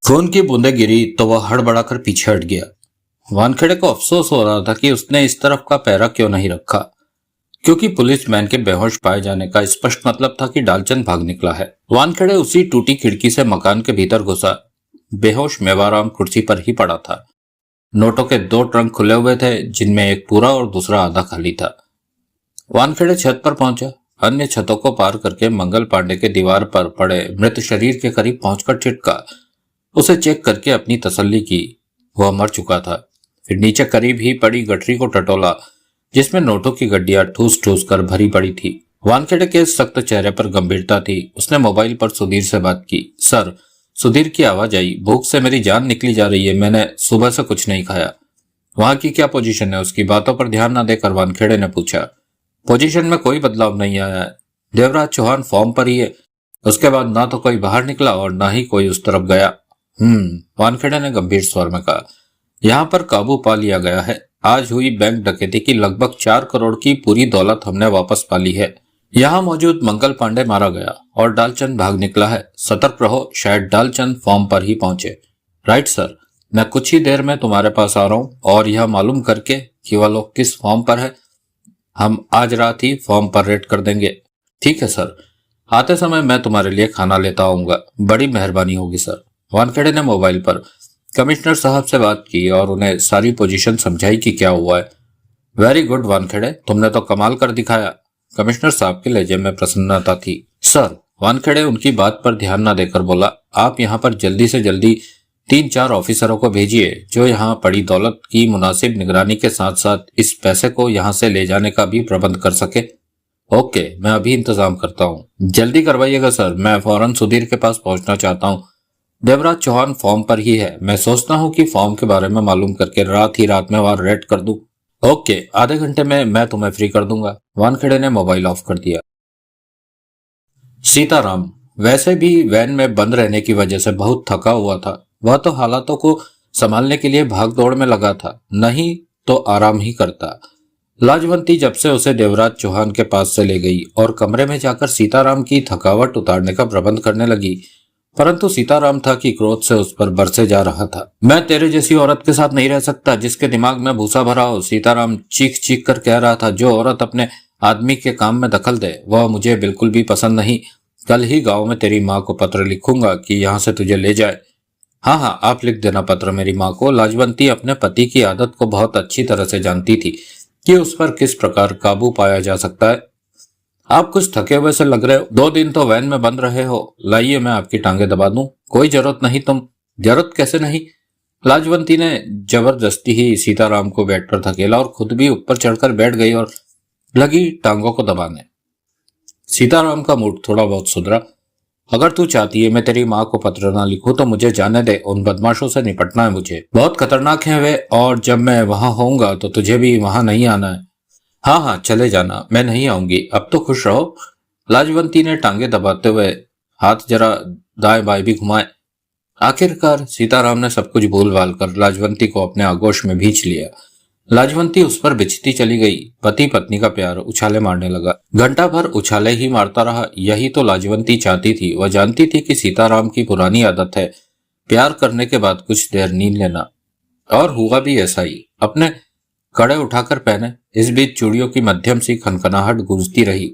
खून की बूंदें गिरी तो वह हड़बड़ाकर पीछे हट गया। वानखेड़े को अफसोस हो रहा था कि उसने इस तरफ का पहरा क्यों नहीं रखा, क्योंकि पुलिसमैन के बेहोश पाए जाने का स्पष्ट मतलब था कि डालचंद भाग निकला है। वानखेड़े उसी टूटी खिड़की से मकान के भीतर घुसा। बेहोश मेवाराम कुर्सी पर ही पड़ा था। नोटों के दो ट्रंक खुले हुए थे, जिनमें एक पूरा और दूसरा आधा खाली था। वानखेड़े छत पर पहुंचा। अन्य छतों को पार करके मंगल पांडे के दीवार पर पड़े मृत शरीर के करीब पहुंचकर छिटका। उसे चेक करके अपनी तसल्ली की, वह मर चुका था। फिर नीचे करीब ही पड़ी गठरी को टटोला, जिसमें नोटों की गड्डियां ठूस ठूस कर भरी पड़ी थी। वानखेड़े के सख्त चेहरे पर गंभीरता थी। उसने मोबाइल पर सुधीर से बात की। सर, सुधीर की आवाज आई। भूख से मेरी जान निकली जा रही है, मैंने सुबह से कुछ नहीं खाया। वहां की क्या पोजीशन है? उसकी बातों पर ध्यान न देकर वानखेड़े ने पूछा। पोजीशन में कोई बदलाव नहीं आया है। देवराज चौहान फॉर्म पर ही है। उसके बाद ना तो कोई बाहर निकला और ना ही कोई उस तरफ गया। वानखेड़े ने गंभीर स्वर में कहा। यहाँ पर काबू पा लिया गया है। आज हुई बैंक डकैती की लगभग 4 करोड़ की पूरी दौलत हमने वापस पा ली है। यहाँ मौजूद मंगल पांडे मारा गया और डालचंद भाग निकला है। सतर्क रहो, शायद डालचंद फॉर्म पर ही पहुंचे। राइट सर, मैं कुछ ही देर में तुम्हारे पास आ रहा हूँ और यह मालूम करके कि वह लोग किस फॉर्म पर है, हम आज रात ही फॉर्म पर रेड कर देंगे। ठीक है सर, आते समय मैं तुम्हारे लिए खाना लेता आऊंगा। बड़ी मेहरबानी होगी सर। वानखेड़े ने मोबाइल पर कमिश्नर साहब से बात की और उन्हें सारी पोजीशन समझाई कि क्या हुआ है। वेरी गुड वानखेड़े, तुमने तो कमाल कर दिखाया। कमिश्नर साहब के लहजे में प्रसन्नता थी। सर, वानखेड़े उनकी बात पर ध्यान न देकर बोला, आप यहाँ पर जल्दी से जल्दी 3-4 ऑफिसरों को भेजिए जो यहाँ पड़ी दौलत की मुनासिब निगरानी के साथ साथ इस पैसे को यहाँ से ले जाने का भी प्रबंध कर सके। ओके, मैं अभी इंतजाम करता हूँ। जल्दी करवाइएगा सर, मैं फौरन सुधीर के पास पहुंचना चाहता हूँ। देवराज चौहान फॉर्म पर ही है। मैं सोचता हूँ कि फॉर्म के बारे में मालूम करके रात ही रात में वहां रेड कर दूं। ओके, आधे घंटे में मैं तुम्हें फ्री कर दूंगा। वानखेड़े ने मोबाइल ऑफ कर दिया। सीताराम वैसे भी वैन में बंद रहने की वजह से बहुत थका हुआ था। वह तो हालातों को संभालने के लिए भाग दौड़ में लगा था, नहीं तो आराम ही करता। लाजवंती जब से उसे देवराज चौहान के पास से ले गई और कमरे में जाकर सीताराम की थकावट उतारने का प्रबंध करने लगी, परंतु सीताराम था कि क्रोध से उस पर बरसे जा रहा था। मैं तेरे जैसी औरत के साथ नहीं रह सकता जिसके दिमाग में भूसा भरा हो। सीताराम चीख चीख कर कह रहा था। जो औरत अपने आदमी के काम में दखल दे वह मुझे बिल्कुल भी पसंद नहीं। कल ही गांव में तेरी माँ को पत्र लिखूंगा कि यहाँ से तुझे ले जाए। हाँ हाँ, आप लिख देना पत्र मेरी माँ को। लाजवंती अपने पति की आदत को बहुत अच्छी तरह से जानती थी कि उस पर किस प्रकार काबू पाया जा सकता है। आप कुछ थके हुए से लग रहे हो। 2 दिन तो वैन में बंद रहे हो। लाइए मैं आपकी टांगे दबा दूं। कोई जरूरत नहीं। तुम जरूरत कैसे नहीं? लाजवंती ने जबरदस्ती ही सीताराम को बेड पर धकेला और खुद भी ऊपर चढ़कर बैठ गई और लगी टांगों को दबाने। सीताराम का मूड थोड़ा बहुत सुधरा। अगर तू चाहती है मैं तेरी माँ को पत्र ना लिखूं तो मुझे जाने दे। उन बदमाशों से निपटना है मुझे। बहुत खतरनाक है वे, और जब मैं वहां होऊंगा तो तुझे भी वहां नहीं आना है। हाँ हाँ, चले जाना, मैं नहीं आऊंगी। अब तो खुश रहो। लाजवंती ने टांगे दबाते हुए हाथ जरा दाएं बाएं भी घुमाए। आखिरकार सीताराम ने सब कुछ भूल भाल कर लाजवंती को अपने आगोश में भींच लिया। लाजवंती उस पर बिछती चली गई। पति पत्नी का प्यार उछाले मारने लगा। घंटा भर उछाले ही मारता रहा। यही तो लाजवंती चाहती थी। वह जानती थी कि सीताराम की पुरानी आदत है प्यार करने के बाद कुछ देर नींद लेना, और हुआ भी ऐसा ही। अपने कड़े उठाकर पहने। इस बीच चूड़ियों की मध्यम सी खनखनाहट गूंजती रही।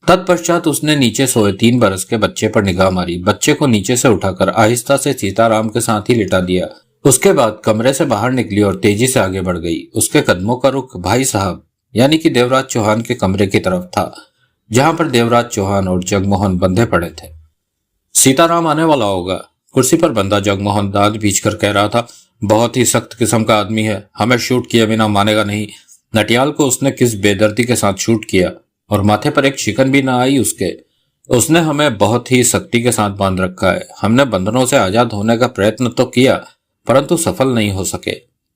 तत्पश्चात उसने नीचे सोए 3 बरस के बच्चे पर निगाह मारी। बच्चे को नीचे से उठाकर आहिस्ता से सीताराम के साथ ही लिटा दिया। उसके बाद कमरे से बाहर निकली और तेजी से आगे बढ़ गई। उसके कदमों का रुख भाई साहब यानी कि देवराज चौहान के कमरे की तरफ था, जहां पर देवराज चौहान और जगमोहन बंधे पड़े थे। सीताराम आने वाला होगा। कुर्सी पर बंधा जगमोहन दांत भींचकर कह रहा था। बहुत ही सख्त किस्म का आदमी है, हमें शूट किए बिना मानेगा नहीं। नटियाल को उसने किस बेदर्दी के साथ शूट किया, और माथे पर एक शिकन भी ना आई उसके। उसने हमें बहुत ही सख्ती के साथ बांध रखा है। हमने बंधनों से आजाद होने का प्रयत्न तो किया, परंतु सफल नहीं हो सके।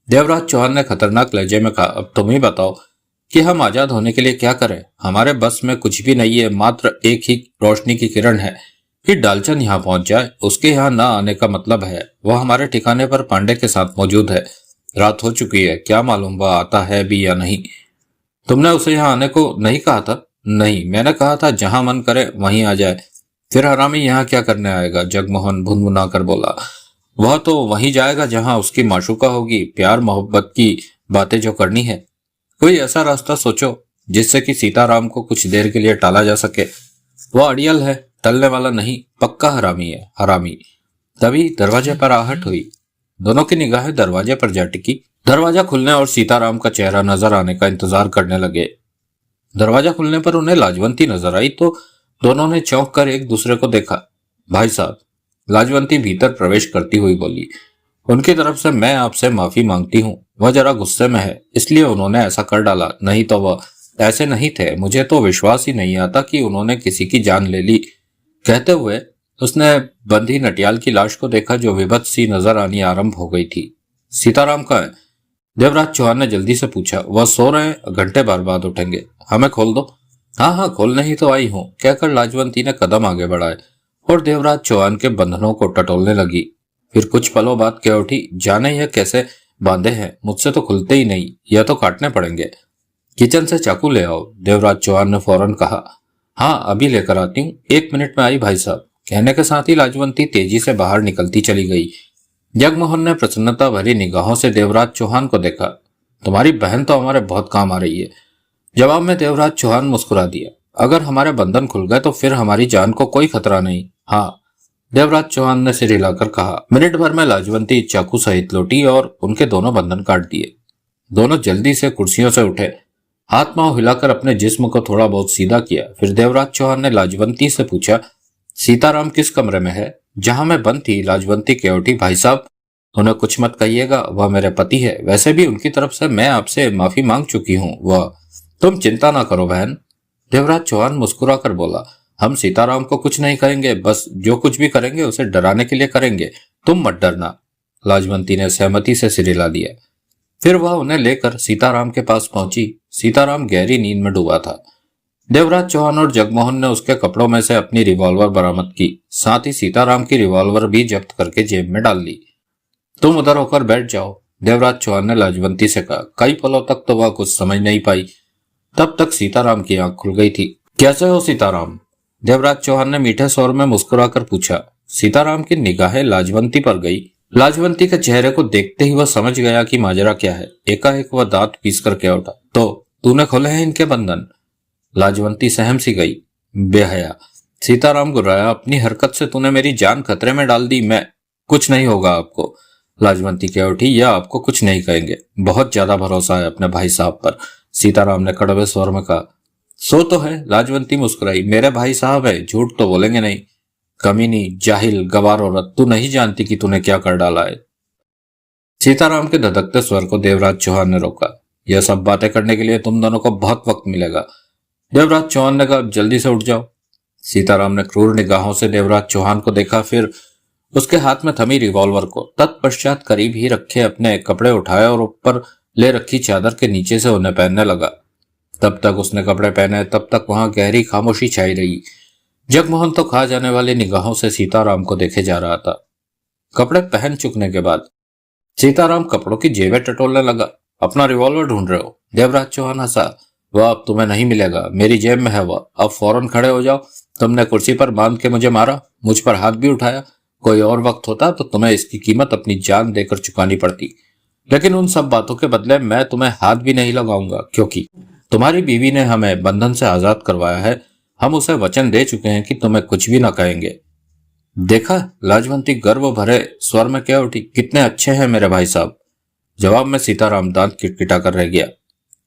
देवराज चौहान ने खतरनाक लहजे में कहा। अब तुम ही बताओ कि हम आजाद होने के लिए क्या करें? हमारे बस में कुछ भी नहीं है। मात्र एक ही रोशनी की किरण है कि डालचंद यहाँ पहुंच जाए। उसके यहाँ न आने का मतलब है वह हमारे ठिकाने पर पांडे के साथ मौजूद है। रात हो चुकी है, क्या मालूम वह आता है भी या नहीं। तुमने उसे यहाँ आने को नहीं कहा था? नहीं, मैंने कहा था जहां मन करे वहीं आ जाए। फिर हरामी यहाँ क्या करने आएगा? जगमोहन भुनभुना कर बोला। वह तो वहीं जाएगा जहां उसकी माशूका होगी, प्यार मोहब्बत की बातें जो करनी है। कोई ऐसा रास्ता सोचो जिससे कि सीताराम को कुछ देर के लिए टाला जा सके। वह अड़ियल है, टलने वाला नहीं, पक्का हरामी है, हरामी। तभी दरवाजे पर आहट हुई। दोनों की निगाहें दरवाजे पर जा टिकी। दरवाजा खुलने और सीताराम का चेहरा नजर आने का इंतजार करने लगे। दरवाजा खुलने पर उन्हें लाजवंती नजर आई तो दोनों ने चौंक कर एक दूसरे को देखा। भाई साहब, लाजवंती भीतर प्रवेश करती हुई बोली। उनकी तरफ से मैं आपसे माफी मांगती हूँ। वह जरा गुस्से में है, इसलिए उन्होंने ऐसा कर डाला, नहीं तो वह ऐसे नहीं थे। मुझे तो विश्वास ही नहीं आता कि उन्होंने किसी की जान ले ली। कहते हुए उसने बंधी नटियाल की लाश को देखा जो विभत्स सी नजर आनी आरंभ हो गई थी। सीताराम कहाँ है? देवराज चौहान ने जल्दी से पूछा। वह सो रहे हैं, घंटे भर बाद उठेंगे। हमें खोल दो। हाँ हाँ, खोलने ही तो आई हूँ, कहकर लाजवंती ने कदम आगे बढ़ाए और देवराज चौहान के बंधनों को टटोलने लगी। फिर कुछ पलों बाद कह उठी, जाने यह कैसे बांधे हैं, मुझसे तो खुलते ही नहीं, यह तो काटने पड़ेंगे। किचन से चाकू ले आओ, देवराज चौहान ने फौरन कहा। हाँ, अभी लेकर आती हूँ, 1 मिनट में आई भाई साहब। कहने के साथ ही लाजवंती तेजी से बाहर निकलती चली गई। जगमोहन ने प्रसन्नता भरी निगाहों से देवराज चौहान को देखा। तुम्हारी बहन तो हमारे बहुत काम आ रही है। जवाब में देवराज चौहान मुस्कुरा दिया। अगर हमारे बंधन खुल गए तो फिर हमारी जान को कोई खतरा नहीं। हाँ, देवराज चौहान ने सिर हिलाकर कहा। मिनट भर में लाजवंती चाकू सहित लौटी और उनके दोनों बंधन काट दिए। दोनों जल्दी से कुर्सियों से उठे, हाथ पांव हिलाकर अपने जिस्म को थोड़ा बहुत सीधा किया। फिर देवराज चौहान ने लाजवंती से पूछा, सीताराम किस कमरे में है? जहां मैं बंद थी। लाजवंती कह उठी, भाई साहब, उन्हें कुछ मत कहिएगा, वह मेरे पति है। वैसे भी उनकी तरफ से मैं आपसे माफी मांग चुकी हूँ। वह तुम चिंता ना करो बहन, देवराज चौहान मुस्कुरा कर बोला। हम सीताराम को कुछ नहीं करेंगे, बस जो कुछ भी करेंगे उसे डराने के लिए करेंगे, तुम मत डरना। लाजवंती ने सहमति से सिर हिला दिया। फिर वह उन्हें लेकर सीताराम के पास पहुंची। सीताराम गहरी नींद में डूबा था। देवराज चौहान और जगमोहन ने उसके कपड़ों में से अपनी रिवॉल्वर बरामद की, साथ ही सीताराम की रिवॉल्वर भी जब्त करके जेब में डाल ली। तुम उधर होकर बैठ जाओ, देवराज चौहान ने लाजवंती से कहा। कई पलों तक तो वह कुछ समझ नहीं पाई। तब तक सीताराम की आंख खुल गई थी। कैसे हो सीताराम? देवराज चौहान ने मीठे स्वर में मुस्कुराकर पूछा। सीताराम की निगाहें लाजवंती पर गई। लाजवंती के चेहरे को देखते ही वह समझ गया कि माजरा क्या है। एकाएक वह दांत पीस कर कह उठा, तो तूने खोले हैं इनके बंधन? लाजवंती सहम सी गई। बेहया, सीताराम गुर्राया, अपनी हरकत से तूने मेरी जान खतरे में डाल दी। मैं कुछ नहीं होगा आपको, लाजवंती कह उठी। यह आपको कुछ नहीं कहेंगे, बहुत ज्यादा भरोसा है अपने भाई साहब पर, सीताराम ने कड़वे स्वर में कहा। सो तो है, लाजवंती मुस्कुराई। मेरे भाई साहब है, झूठ तो बोलेंगे नहीं। कमीनी, जाहिल, गवार औरत, तू नहीं जानती कि तूने क्या कर डाला है। सीताराम के धधकते स्वर को देवराज चौहान ने रोका। यह सब बातें करने के लिए तुम दोनों को बहुत वक्त मिलेगा, देवराज चौहान ने कहा। जल्दी से उठ जाओ। सीताराम ने क्रूर निगाहों से देवराज चौहान को देखा, फिर उसके हाथ में थमी रिवॉल्वर को। तत्पश्चात करीब ही रखे अपने कपड़े उठाए और ऊपर ले रखी चादर के नीचे से उन्हें पहनने लगा। तब तक उसने कपड़े पहने, तब तक वहां गहरी खामोशी छाई रही। जगमोहन तो खा जाने वाली निगाहों से सीताराम को देखे जा रहा था। कपड़े पहन चुकने के बाद सीताराम कपड़ों की जेबें टटोलने लगा। अपना रिवॉल्वर ढूंढ रहे हो? देवराज चौहान हंसा। वह अब तुम्हें नहीं मिलेगा, मेरी जेब में है वह। अब फौरन खड़े हो जाओ। तुमने कुर्सी पर बांध के मुझे मारा, मुझ पर हाथ भी उठाया। कोई और वक्त होता तो तुम्हें इसकी कीमत अपनी जान देकर चुकानी पड़ती, लेकिन उन सब बातों के बदले मैं तुम्हें हाथ भी नहीं लगाऊंगा, क्योंकि तुम्हारी बीवी ने हमें बंधन से आजाद करवाया है। हम उसे वचन दे चुके हैं कि तुम्हें कुछ भी न कहेंगे। देखा, लाजवंती गर्व भरे स्वर में कह उठी। कितने अच्छे हैं मेरे भाई साहब। जवाब में सीताराम दांत किटकिटा कर रह गया।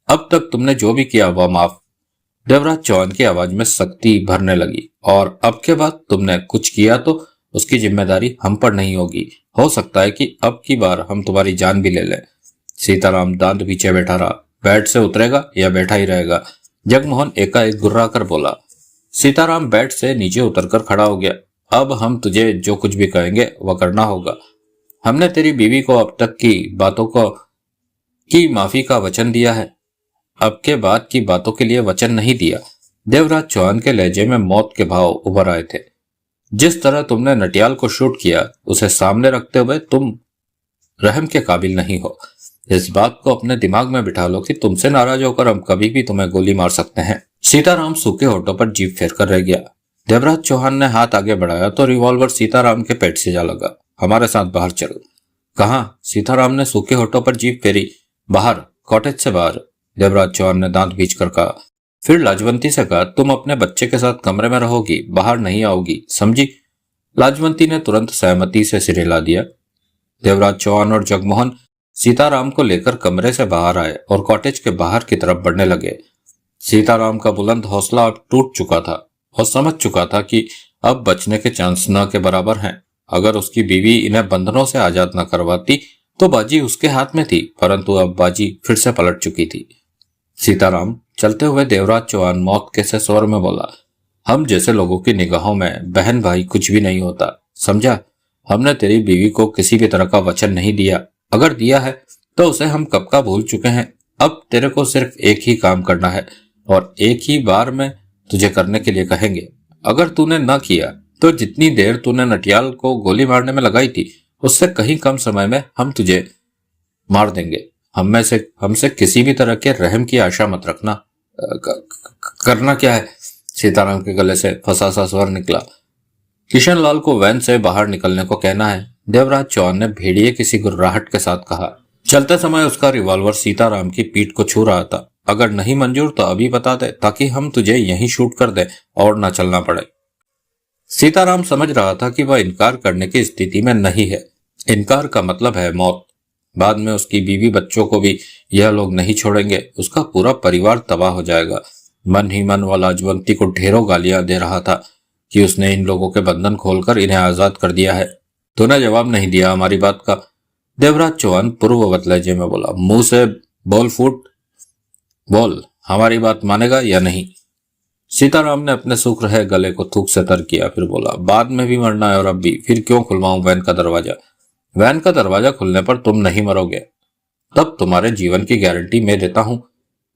अब तक तुमने जो भी किया वह माफ। देवराज चौहान की आवाज में सख्ती भरने लगी। और अब के बाद तुमने कुछ किया तो उसकी जिम्मेदारी हम पर नहीं होगी। हो सकता है कि अब की बार हम तुम्हारी जान भी ले लें। सीताराम दांत पीछे बैठा रहा। बेड से उतरेगा या बैठा ही रहेगा? जगमोहन एकाएक गुर्रा कर बोला। सीताराम बेड से नीचे उतरकर खड़ा हो गया। अब हम तुझे जो कुछ भी कहेंगे वह करना होगा। हमने तेरी बीवी को अब तक की बातों की माफी का वचन दिया है, अब के बाद की बातों के लिए वचन नहीं दिया। देवराज चौहान के लहजे में मौत के भाव उभर आए थे। जिस तरह तुमने नटियाल को शूट किया, उसे सामने रखते हुए तुम रहम के काबिल नहीं हो। इस बात को अपने दिमाग में बिठा लो कि तुमसे नाराज होकर हम कभी भी तुम्हें गोली मार सकते हैं। सीताराम सूखे होठों पर जीभ फेर कर रह गया। देवराज चौहान ने हाथ आगे बढ़ाया तो रिवॉल्वर सीताराम के पेट से जा लगा। हमारे साथ बाहर चल। कहाँ? सीताराम ने सूखे होठों पर जीभ फेरी। बाहर, कॉटेज से बाहर, देवराज चौहान ने दांत भींच कर कहा। फिर लाजवंती से कहा, तुम अपने बच्चे के साथ कमरे में रहोगी, बाहर नहीं आओगी, समझी? लाजवंती ने तुरंत सहमति से सिर हिला दिया। देवराज चौहान और जगमोहन सीताराम को लेकर कमरे से बाहर आए और कॉटेज के बाहर की तरफ बढ़ने लगे। सीताराम का बुलंद हौसला अब टूट चुका था और समझ चुका था कि अब बचने के चांस न के बराबर हैं। अगर उसकी बीवी इन्हें बंधनों से आजाद न करवाती तो बाजी उसके हाथ में थी, परंतु अब बाजी फिर से पलट चुकी थी। सीताराम चलते हुए देवराज चौहान मौत के से स्वर में बोला, हम जैसे लोगों की निगाहों में बहन भाई कुछ भी नहीं होता, समझा? हमने तेरी बीवी को किसी भी तरह का वचन नहीं दिया, अगर दिया है तो उसे हम कब का भूल चुके हैं। अब तेरे को सिर्फ एक ही काम करना है और एक ही बार में तुझे करने के लिए कहेंगे। अगर तूने न किया तो जितनी देर तूने नटियाल को गोली मारने में लगाई थी उससे कहीं कम समय में हम तुझे मार देंगे। हमसे किसी भी तरह के रहम की आशा मत रखना। करना क्या है? सीताराम के गले से फंसा सा स्वर निकला। किशनलाल को वैन से बाहर निकलने को कहना है, देवराज चौहान ने भेड़िए किसी गुर्राहट के साथ कहा। चलते समय उसका रिवॉल्वर सीताराम की पीठ को छू रहा था। अगर नहीं मंजूर तो अभी बता दे ताकि हम तुझे यहीं शूट कर दे और न चलना पड़े। सीताराम समझ रहा था कि वह इनकार करने की स्थिति में नहीं है। इनकार का मतलब है मौत। बाद में उसकी बीवी बच्चों को भी यह लोग नहीं छोड़ेंगे, उसका पूरा परिवार तबाह हो जाएगा। मन ही मन वह लाजवंती को ढेरों गालियां दे रहा था कि उसने इन लोगों के बंधन खोलकर इन्हें आजाद कर दिया है। तूने जवाब नहीं दिया हमारी बात का। देवराज चौहान पूर्ववत लहजे में बोला, मुंह से बोल फूट, बोल हमारी बात मानेगा या नहीं? सीताराम ने अपने सूख रहे गले को थूक से तर किया, फिर बोला, बाद में भी मरना है और अब भी। फिर क्यों खुलवाऊं वैन का दरवाजा? वैन का दरवाजा खुलने पर तुम नहीं मरोगे, तब तुम्हारे जीवन की गारंटी मैं देता हूं।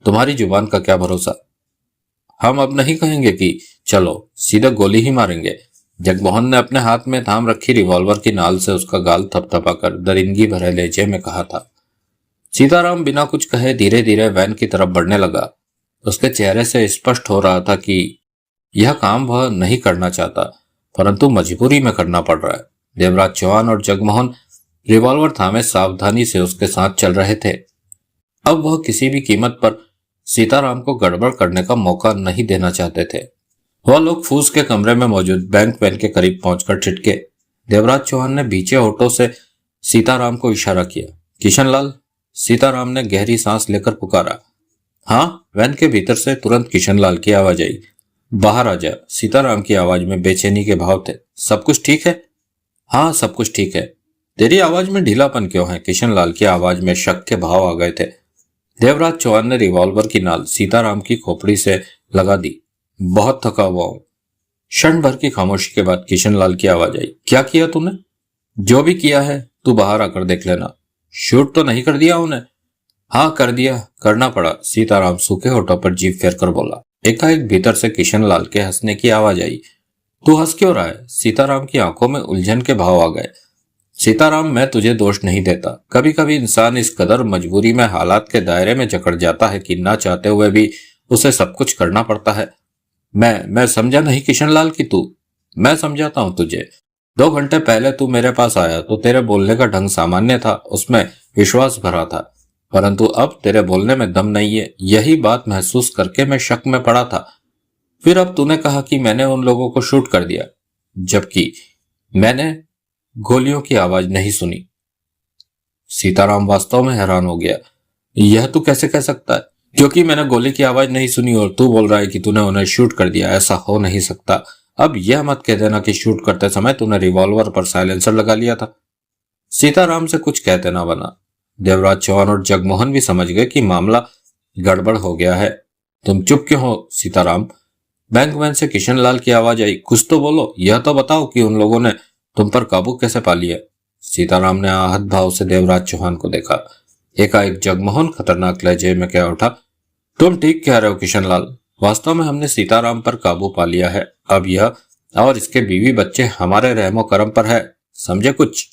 तुम्हारी जुबान का क्या भरोसा? हम अब नहीं कहेंगे कि चलो, सीधे गोली ही मारेंगे। जगमोहन ने अपने हाथ में थाम रखी रिवॉल्वर की नाल से उसका गाल थपथपाकर दरिंदगी भरे लहजे में कहा था। सीताराम बिना कुछ कहे धीरे धीरे वैन की तरफ बढ़ने लगा। उसके चेहरे से स्पष्ट हो रहा था कि यह काम वह नहीं करना चाहता, परंतु मजबूरी में करना पड़ रहा है। देवराज चौहान और जगमोहन रिवॉल्वर थामे सावधानी से उसके साथ चल रहे थे। अब वह किसी भी कीमत पर सीताराम को गड़बड़ करने का मौका नहीं देना चाहते थे। वह लोग फूस के कमरे में मौजूद बैंक वैन के करीब पहुंचकर ठिठके। देवराज चौहान ने भीचे होठों से सीताराम को इशारा किया। किशनलाल? सीताराम ने गहरी सांस लेकर पुकारा। हाँ? वैन के भीतर से तुरंत किशनलाल की आवाज आई। बाहर आ जा। सीताराम की आवाज में बेचैनी के भाव थे। सब कुछ ठीक है? हाँ, सब कुछ ठीक है। तेरी आवाज में ढीलापन क्यों है? किशनलाल की आवाज में शक के भाव आ गए थे। देवराज चौहान ने रिवॉल्वर की नाल सीताराम की खोपड़ी से लगा दी। बहुत थका हुआ हूं। क्षण भर की खामोशी के बाद किशनलाल की आवाज आई। क्या किया तूने? जो भी किया है तू बाहर आकर देख लेना। शूट तो नहीं कर दिया उन्हें? हाँ, कर दिया, करना पड़ा। सीताराम सूखे होठों पर जीभ फेर कर बोला। एकाएक भीतर से किशनलाल के हंसने की आवाज आई। तू हंस क्यों रहा है? सीताराम की आंखों में उलझन के भाव आ गए। सीताराम, मैं तुझे दोष नहीं देता। कभी कभी इंसान इस कदर मजबूरी में हालात के दायरे में जकड़ जाता है कि ना चाहते हुए भी उसे सब कुछ करना पड़ता है। मैं समझा नहीं किशनलाल की तू। मैं समझाता हूं तुझे। 2 घंटे पहले तू मेरे पास आया तो तेरे बोलने का ढंग सामान्य था, उसमें विश्वास भरा था, परंतु अब तेरे बोलने में दम नहीं है। यही बात महसूस करके मैं शक में पड़ा था। फिर अब तूने कहा कि मैंने उन लोगों को शूट कर दिया, जबकि मैंने गोलियों की आवाज नहीं सुनी। सीताराम वास्तव में हैरान हो गया। यह तू कैसे कह सकता है? क्योंकि मैंने गोली की आवाज नहीं सुनी और तू बोल रहा है कि तूने उन्हें शूट कर दिया। ऐसा हो नहीं सकता। अब यह मत कह देना कि शूट करते समय तूने रिवॉल्वर पर साइलेंसर लगा लिया था। सीताराम से कुछ कहते ना बना। देवराज चौहान और जगमोहन भी समझ गए कि मामला गड़बड़ हो गया है। तुम चुप क्यों हो सीताराम? बैंक वैन से किशनलाल की आवाज आई। कुछ तो बोलो, यह तो बताओ कि उन लोगों ने तुम पर काबू कैसे पा लिया? सीताराम ने आहत भाव से देवराज चौहान को देखा। एकाएक जगमोहन खतरनाक लहजे में कह उठा, तुम ठीक कह रहे हो किशनलाल। वास्तव में हमने सीताराम पर काबू पा लिया है। अब यह और इसके बीवी बच्चे हमारे रहमो करम पर है। समझे कुछ?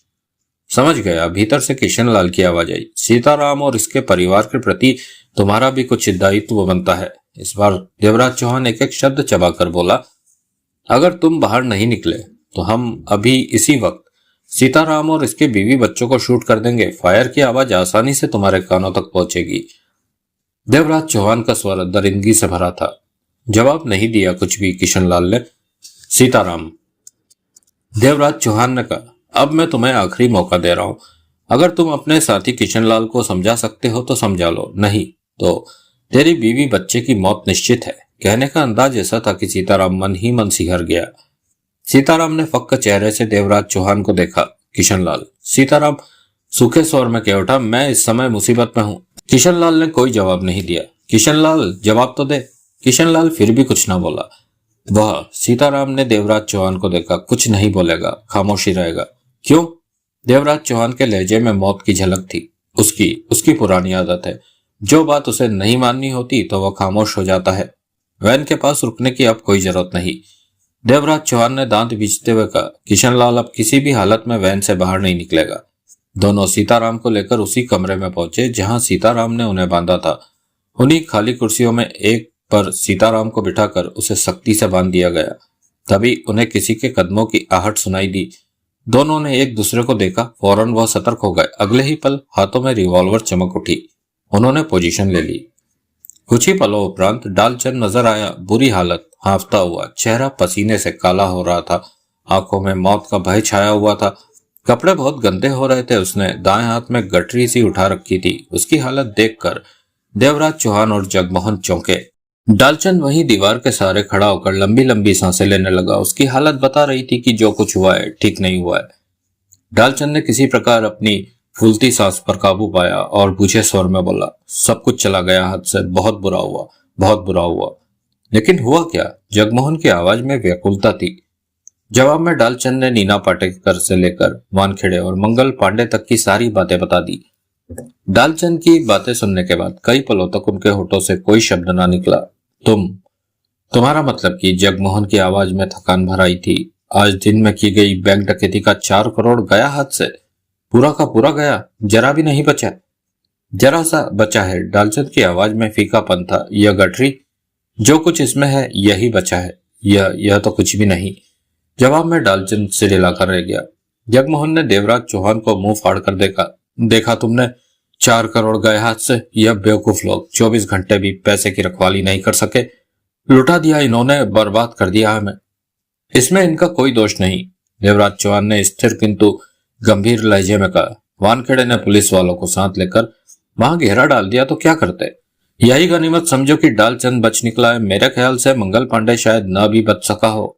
समझ गया। भीतर से किशनलाल की आवाज आई। सीताराम और इसके परिवार के प्रति तुम्हारा भी कुछ दायित्व बनता है। इस बार देवराज चौहान एक एक शब्द चबाकर बोला। अगर तुम बाहर नहीं निकले तो हम अभी इसी वक्त सीताराम और इसके बीवी बच्चों को शूट कर देंगे। फायर की आवाज आसानी से तुम्हारे कानों तक पहुंचेगी। देवराज चौहान का स्वर दरिंदगी से भरा था। जवाब नहीं दिया कुछ भी किशनलाल ने। सीताराम, देवराज चौहान ने कहा, अब मैं तुम्हें आखिरी मौका दे रहा हूं। अगर तुम अपने साथी किशनलाल को समझा सकते हो तो समझा लो, नहीं तो तेरी बीवी बच्चे की मौत निश्चित है। कहने का अंदाज ऐसा था कि सीताराम मन ही मन सिहर गया। सीताराम ने फक्क चेहरे से देवराज चौहान को देखा। किशनलाल, सीताराम सूखे स्वर में कह उठा, मैं इस समय मुसीबत में हूं। किशनलाल ने कोई जवाब नहीं दिया। किशनलाल, जवाब तो दे। किशनलाल फिर भी कुछ ना बोला। वह सीताराम ने देवराज चौहान को देखा। कुछ नहीं बोलेगा, खामोशी रहेगा। क्यों? देवराज चौहान के लहजे में मौत की झलक थी। उसकी पुरानी आदत है, जो बात उसे नहीं माननी होती तो वह खामोश हो जाता है। वैन के पास रुकने की अब कोई जरूरत नहीं। देवराज चौहान ने दांत बीचते हुए कहा, किशनलाल अब किसी भी हालत में वैन से बाहर नहीं निकलेगा। दोनों सीताराम को लेकर उसी कमरे में पहुंचे जहां सीताराम ने उन्हें बांधा था। उन्हीं खाली कुर्सियों में एक पर सीताराम को बिठाकर उसे सख्ती से बांध दिया गया। तभी उन्हें किसी के कदमों की आहट सुनाई दी। दोनों ने एक दूसरे को देखा। फौरन वह सतर्क हो गए। अगले ही पल हाथों में रिवॉल्वर चमक उठी। उन्होंने पोजीशन ले ली। कुछ ही पलों उपरांत डालचंद नजर आया, बुरी हालत, हांफता हुआ, चेहरा पसीने से काला हो रहा था। आंखों में मौत का भय छाया हुआ था। कपड़े बहुत गंदे हो रहे थे। उसने दाएं हाथ में गठरी सी उठा रखी थी। उसकी हालत देखकर देवराज चौहान और जगमोहन चौंके। डालचंद वहीं दीवार के सहारे खड़ा होकर लंबी लंबी सांसें लेने लगा। उसकी हालत बता रही थी कि जो कुछ हुआ है ठीक नहीं हुआ है। डालचंद ने किसी प्रकार अपनी फूलती सांस पर काबू पाया और बूझे स्वर में बोला, सब कुछ चला गया हाथ से। बहुत बुरा हुआ, बहुत बुरा हुआ। लेकिन हुआ क्या? जगमोहन की आवाज में व्याकुलता थी। जवाब में डालचंद ने नीना पाटेकर से लेकर वानखेड़े और मंगल पांडे तक की सारी बातें बता दी। डालचंद की बातें सुनने के बाद कई पलों तक उनके होठों से कोई शब्द ना निकला। तुम्हारा मतलब? कि जगमोहन की आवाज में थकान भर आई थी। आज दिन में की गई बैंक डकैती का 4 करोड़ गया हाथ से, पूरा का पूरा गया, जरा भी नहीं बचा। जरा सा बचा है। डालचंद की आवाज में फीकापन था। यह गठरी, जो कुछ इसमें है यही बचा है। यह तो कुछ भी नहीं। जवाब में डालचंद सिर हिलाकर रह गया। जगमोहन ने देवराज चौहान को मुंह फाड़ कर देखा तुमने? 4 करोड़ गए हाथ से। यह बेवकूफ लोग 24 घंटे भी पैसे की रखवाली नहीं कर सके। लुटा दिया इन्होंने, बर्बाद कर दिया हमें। इसमें इनका कोई दोष नहीं, देवराज चौहान ने स्थिर किंतु गंभीर लहजे में कहा। वानखेड़े ने पुलिस वालों को साथ लेकर वहां घेरा डाल दिया तो क्या करते? यही गनीमत समझो कि डालचंद बच निकला है। मेरे ख्याल से मंगल पांडे शायद न भी बच सका हो।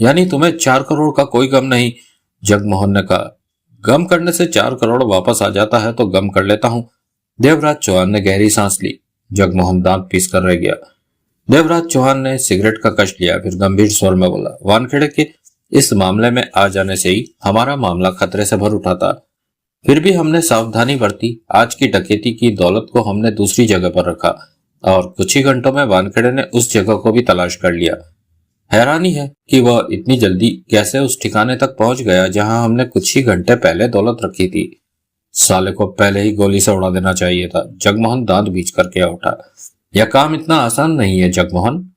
यानी तुम्हें 4 करोड़ का कोई गम नहीं? जगमोहन ने कहा। गम करने से 4 करोड़ वापस आ जाता है तो गम कर लेता हूं। देवराज चौहान ने गहरी सांस ली। जगमोहन दांत पीस कर रह गया। देवराज चौहान ने सिगरेट का कश लिया, फिर गंभीर स्वर में बोला, वानखेड़े के इस मामले में आ जाने से ही हमारा मामला खतरे से भर उठा था। फिर भी हमने सावधानी बरती। आज की डकैती की दौलत को हमने दूसरी जगह पर रखा और कुछ ही घंटों में वानखेड़े ने उस जगह को भी तलाश कर लिया। हैरानी है कि वह इतनी जल्दी कैसे उस ठिकाने तक पहुंच गया जहां हमने कुछ ही घंटे पहले दौलत रखी थी। साले को पहले ही गोली से उड़ा देना चाहिए था। जगमोहन दांत बीच करके उठा। यह काम इतना आसान नहीं है जगमोहन।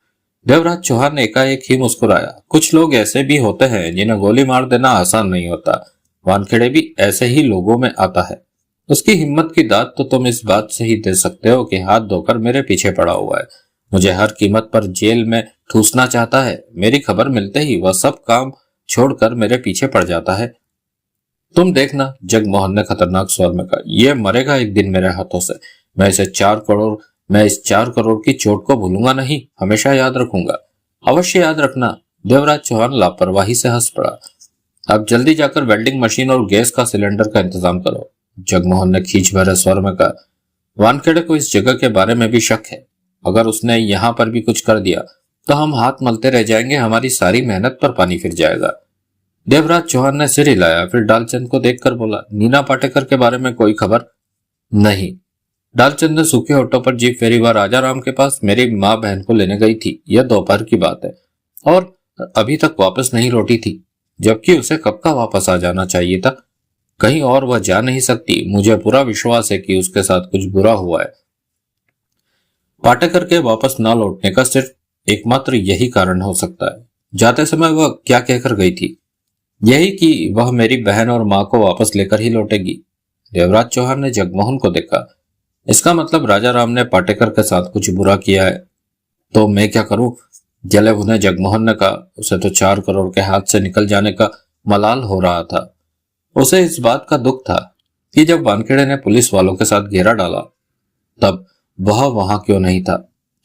देवराज चौहान ने एकाएक ही मुस्कुराया। कुछ लोग ऐसे भी होते हैं जिन्हें गोली मार देना आसान नहीं होता। वानखेड़े भी ऐसे ही लोगों में आता है। उसकी हिम्मत की दाद तो तुम इस बात से ही दे सकते हो कि हाथ धोकर मेरे पीछे पड़ा हुआ है। मुझे हर कीमत पर जेल में ठूसना चाहता है। मेरी खबर मिलते ही वह सब काम छोड़कर मेरे पीछे पड़ जाता है। तुम देखना, जगमोहन ने खतरनाक स्वर में कहा, यह मरेगा एक दिन मेरे हाथों से। मैं इस 4 करोड़ की चोट को भूलूंगा नहीं, हमेशा याद रखूंगा। अवश्य याद रखना। देवराज चौहान लापरवाही से हंस पड़ा। अब जल्दी जाकर वेल्डिंग मशीन और गैस का सिलेंडर का इंतजाम करो, जगमोहन ने खींच भरे स्वर में कहा। वानखेड़े को इस जगह के बारे में भी शक है। अगर उसने यहाँ पर भी कुछ कर दिया तो हम हाथ मलते रह जाएंगे। हमारी सारी मेहनत पर पानी फिर जाएगा। देवराज चौहान ने सिर हिलाया, फिर डालचंद को देखकर बोला, नीना पाटेकर के बारे में कोई खबर? नहीं। डालचंद ने सूखे होठों पर जीप फेरी वह राजाराम के पास मेरी माँ बहन को लेने गई थी। यह दोपहर की बात है और अभी तक वापस नहीं लौटी थी, जबकि उसे कब का वापस आ जाना चाहिए था। कहीं और वह जा नहीं सकती। मुझे पूरा विश्वास है कि उसके साथ कुछ बुरा हुआ है। पाटेकर के वापस न लौटने का सिर्फ एकमात्र यही कारण हो सकता है। जाते समय वह क्या कहकर गई थी? यही कि वह मेरी बहन और माँ को वापस लेकर ही लौटेगी। देवराज चौहान ने जगमोहन को देखा। इसका मतलब राजा राम ने पाटेकर के साथ कुछ बुरा किया है। तो मैं क्या करूं? जले भुने जगमोहन ने कहा। उसे तो 4 करोड़ के हाथ से निकल जाने का मलाल हो रहा था। उसे इस बात का दुख था कि जब वानखेड़े ने पुलिस वालों के साथ घेरा डाला तब वह वहां क्यों नहीं था।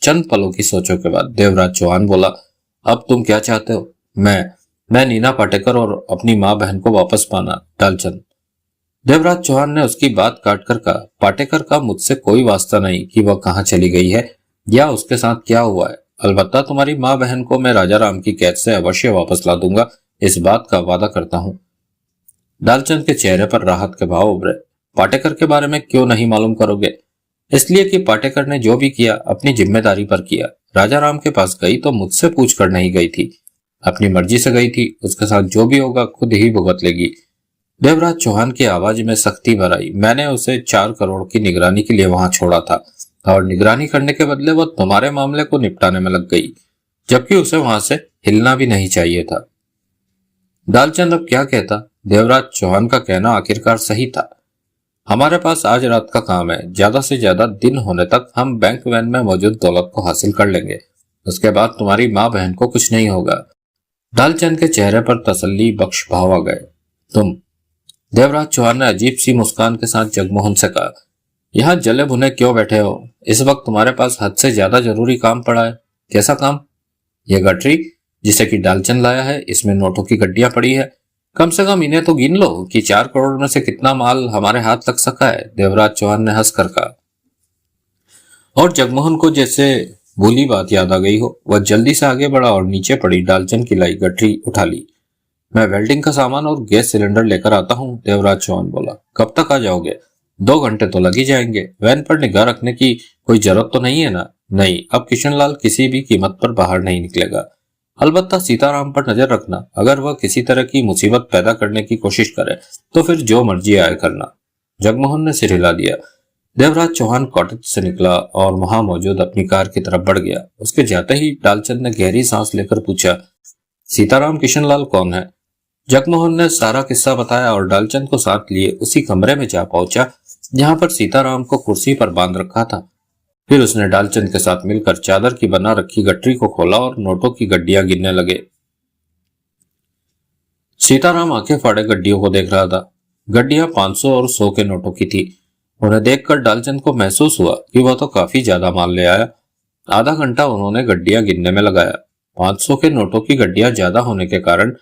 चंद पलों की सोचों के बाद देवराज चौहान बोला, अब तुम क्या चाहते हो? मैं नीना पाटेकर और अपनी माँ बहन को वापस पाना, डालचंद। देवराज चौहान ने उसकी बात काटकर कहा, पाटेकर का मुझसे कोई वास्ता नहीं कि वह कहाँ चली गई है या उसके साथ क्या हुआ है। अलबत्ता तुम्हारी माँ बहन को मैं राजा राम की कैद से अवश्य वापस ला दूंगा, इस बात का वादा करता हूँ। डालचंद के चेहरे पर राहत के भाव उभरे। पाटेकर के बारे में क्यों नहीं मालूम करोगे? इसलिए कि पाटेकर ने जो भी किया अपनी जिम्मेदारी पर किया। राजा राम के पास गई तो मुझसे पूछ कर नहीं गई थी, अपनी मर्जी से गई थी। उसके साथ जो भी होगा खुद ही भुगत लेगी। देवराज चौहान की आवाज में सख्ती भर आई। मैंने उसे 4 करोड़ की निगरानी के लिए वहां छोड़ा था और निगरानी करने के बदले वो तुम्हारे मामले को निपटाने में लग गई, जबकि उसे वहां से हिलना भी नहीं चाहिए था। डालचंद अब क्या कहता? देवराज चौहान का कहना आखिरकार सही था। हमारे पास आज रात का काम है, ज्यादा से ज्यादा दिन होने तक हम बैंक वैन में मौजूद दौलत को हासिल कर लेंगे। उसके बाद तुम्हारी माँ बहन को कुछ नहीं होगा। डालचंद के चेहरे पर तसल्ली बख्श भाव आ गए। तुम? देवराज चौहान ने अजीब सी मुस्कान के साथ जगमोहन से कहा, यहाँ जले भुने क्यों बैठे हो? इस वक्त तुम्हारे पास हद से ज्यादा जरूरी काम पड़ा है। कैसा काम? यह गठरी जिसे कि डालचंद लाया है, इसमें नोटों की गड्डियां पड़ी है। कम से कम इन्हें तो गिन लो कि 4 करोड़ में से कितना माल हमारे हाथ लग सका है। देवराज चौहान ने हंसकर कहा। और जगमोहन को जैसे भूली बात याद आ गई हो, वह जल्दी से आगे बढ़ा और नीचे पड़ी डालचंद की लाई गठरी उठा ली। मैं वेल्डिंग का सामान और गैस सिलेंडर लेकर आता हूँ, देवराज चौहान बोला। कब तक आ जाओगे? 2 घंटे तो लग ही जाएंगे। वैन पर निगाह रखने की कोई जरूरत तो नहीं है ना? नहीं, अब किशनलाल किसी भी कीमत पर बाहर नहीं निकलेगा। अलबत्ता सीताराम पर नजर रखना। अगर वह किसी तरह की मुसीबत पैदा करने की कोशिश करे तो फिर जो मर्जी आए करना। जगमोहन ने सिर हिला दिया। देवराज चौहान कॉटेज से निकला और वहां मौजूद अपनी कार की तरफ बढ़ गया। उसके जाते ही डालचंद ने गहरी सांस लेकर पूछा, सीताराम किशनलाल कौन है? जगमोहन ने सारा किस्सा बताया और डालचंद को साथ लिए उसी कमरे में जा पहुंचा जहां पर सीताराम को कुर्सी पर बांध रखा था। फिर उसने डालचंद के साथ मिलकर चादर की बना रखी गठरी को खोला और नोटों की गड्डियां गिनने लगे। सीताराम आंखें फाड़े गड्डियों को देख रहा था। गड्डियां 500 और 100 के नोटों की थी। उन्हें देखकर डालचंद को महसूस हुआ कि वह तो काफी ज्यादा माल ले आया। आधा घंटा उन्होंने गड्डियां गिनने में लगाया। 500 के नोटों की गड्डियां ज्यादा होने के कारण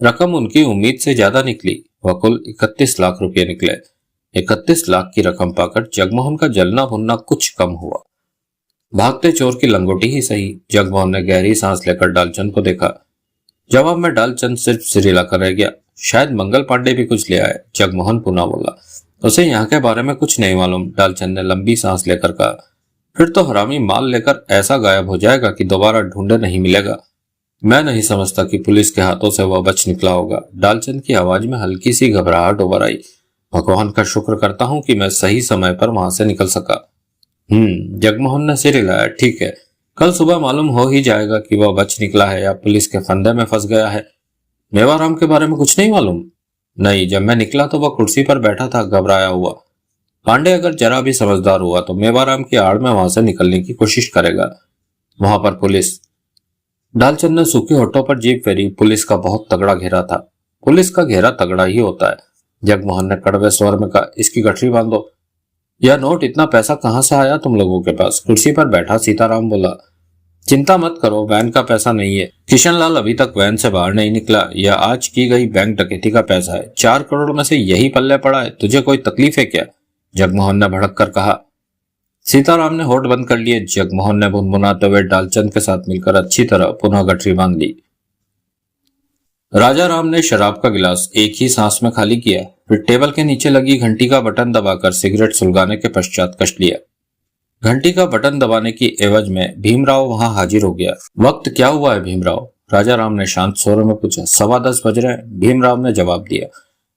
रकम उनकी उम्मीद से ज्यादा निकली। वह कुल 31 लाख रुपए निकले। 31 लाख की रकम पाकर जगमोहन का जलना भुनना कुछ कम हुआ। भागते चोर की लंगोटी ही सही। जगमोहन ने गहरी सांस लेकर डालचंद को देखा। जवाब में डालचंद सिर्फ सिर हिलाकर रह गया। शायद मंगल पांडे भी कुछ ले आए, जगमोहन पुनः बोला। उसे यहाँ के बारे में कुछ नहीं मालूम, डालचंद ने लंबी सांस लेकर कहा। फिर तो हरामी माल लेकर ऐसा गायब हो जाएगा कि दोबारा ढूंढे नहीं मिलेगा। मैं नहीं समझता कि पुलिस के हाथों से वह बच निकला होगा। डालचंद की आवाज में हल्की सी घबराहट उभर आई। भगवान का शुक्र करता हूँ कि मैं सही समय पर वहां से निकल सका। जगमोहन ने सिर हिलाया। ठीक है, कल सुबह मालूम हो ही जाएगा कि वह बच निकला है या पुलिस के फंदे में फंस गया है। मेवाराम के बारे में कुछ नहीं मालूम? नहीं, जब मैं निकला तो वह कुर्सी पर बैठा था, घबराया हुआ। पांडे अगर जरा भी समझदार हुआ तो मेवाराम की आड़ में वहां से निकलने की कोशिश करेगा। वहां पर पुलिस। डालचंद ने सूखे होठों पर जीभ फेरी। पुलिस का बहुत तगड़ा घेरा था। पुलिस का घेरा तगड़ा ही होता है। जगमोहन ने कड़वे स्वर में कहा, इसकी गठरी बांधो। यह नोट, इतना पैसा कहां से आया तुम लोगों के पास? कुर्सी पर बैठा सीताराम बोला। चिंता मत करो, वैन का पैसा नहीं है। किशनलाल अभी तक वैन से बाहर नहीं निकला। यह आज की गई बैंक डकैती का पैसा है। 4 करोड़ में से यही पल्ले पड़ा है। तुझे कोई तकलीफ है क्या? जगमोहन ने भड़क कर कहा। सीताराम ने होठ बंद कर लिए। जगमोहन ने भुनभुनाते हुए डालचंद के साथ मिलकर अच्छी तरह पुनः गठरी बांध ली। राजा राम ने शराब का गिलास एक ही सांस में खाली किया, फिर टेबल के नीचे लगी घंटी का बटन दबाकर सिगरेट सुलगाने के पश्चात कस लिया। घंटी का बटन दबाने की एवज में भीमराव वहां हाजिर हो गया। वक्त क्या हुआ है भीमराव? राजा राम ने शांत स्वर में पूछा। 10:15 बज रहे हैं, भीमराव ने जवाब दिया।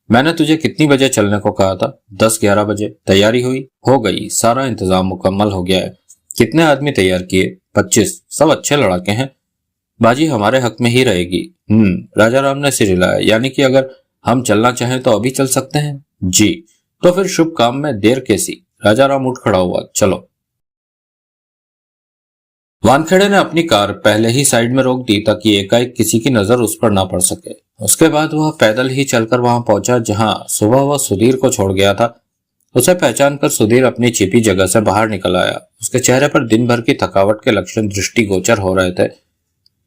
मैंने तुझे कितनी बजे चलने को कहा था? 10-11 बजे। तैयारी हुई? हो गई, सारा इंतजाम मुकम्मल हो गया है। कितने आदमी तैयार किए? 25। सब अच्छे लड़ाके हैं। बाजी हमारे हक में ही रहेगी। राजा राम ने सिर हिलाया। यानी कि अगर हम चलना चाहें तो अभी चल सकते हैं? जी। तो फिर शुभ काम में देर कैसी? राजा राम उठ खड़ा हुआ। चलो। वानखेड़े ने अपनी कार पहले ही साइड में रोक दी ताकि एकाएक किसी की नजर उस पर ना पड़ सके। उसके बाद वह पैदल ही चलकर वहां पहुंचा जहां सुबह वह सुधीर को छोड़ गया था। उसे पहचान कर सुधीर अपनी छिपी जगह से बाहर निकल आया। उसके चेहरे पर दिन भर की थकावट के लक्षण दृष्टिगोचर हो रहे थे।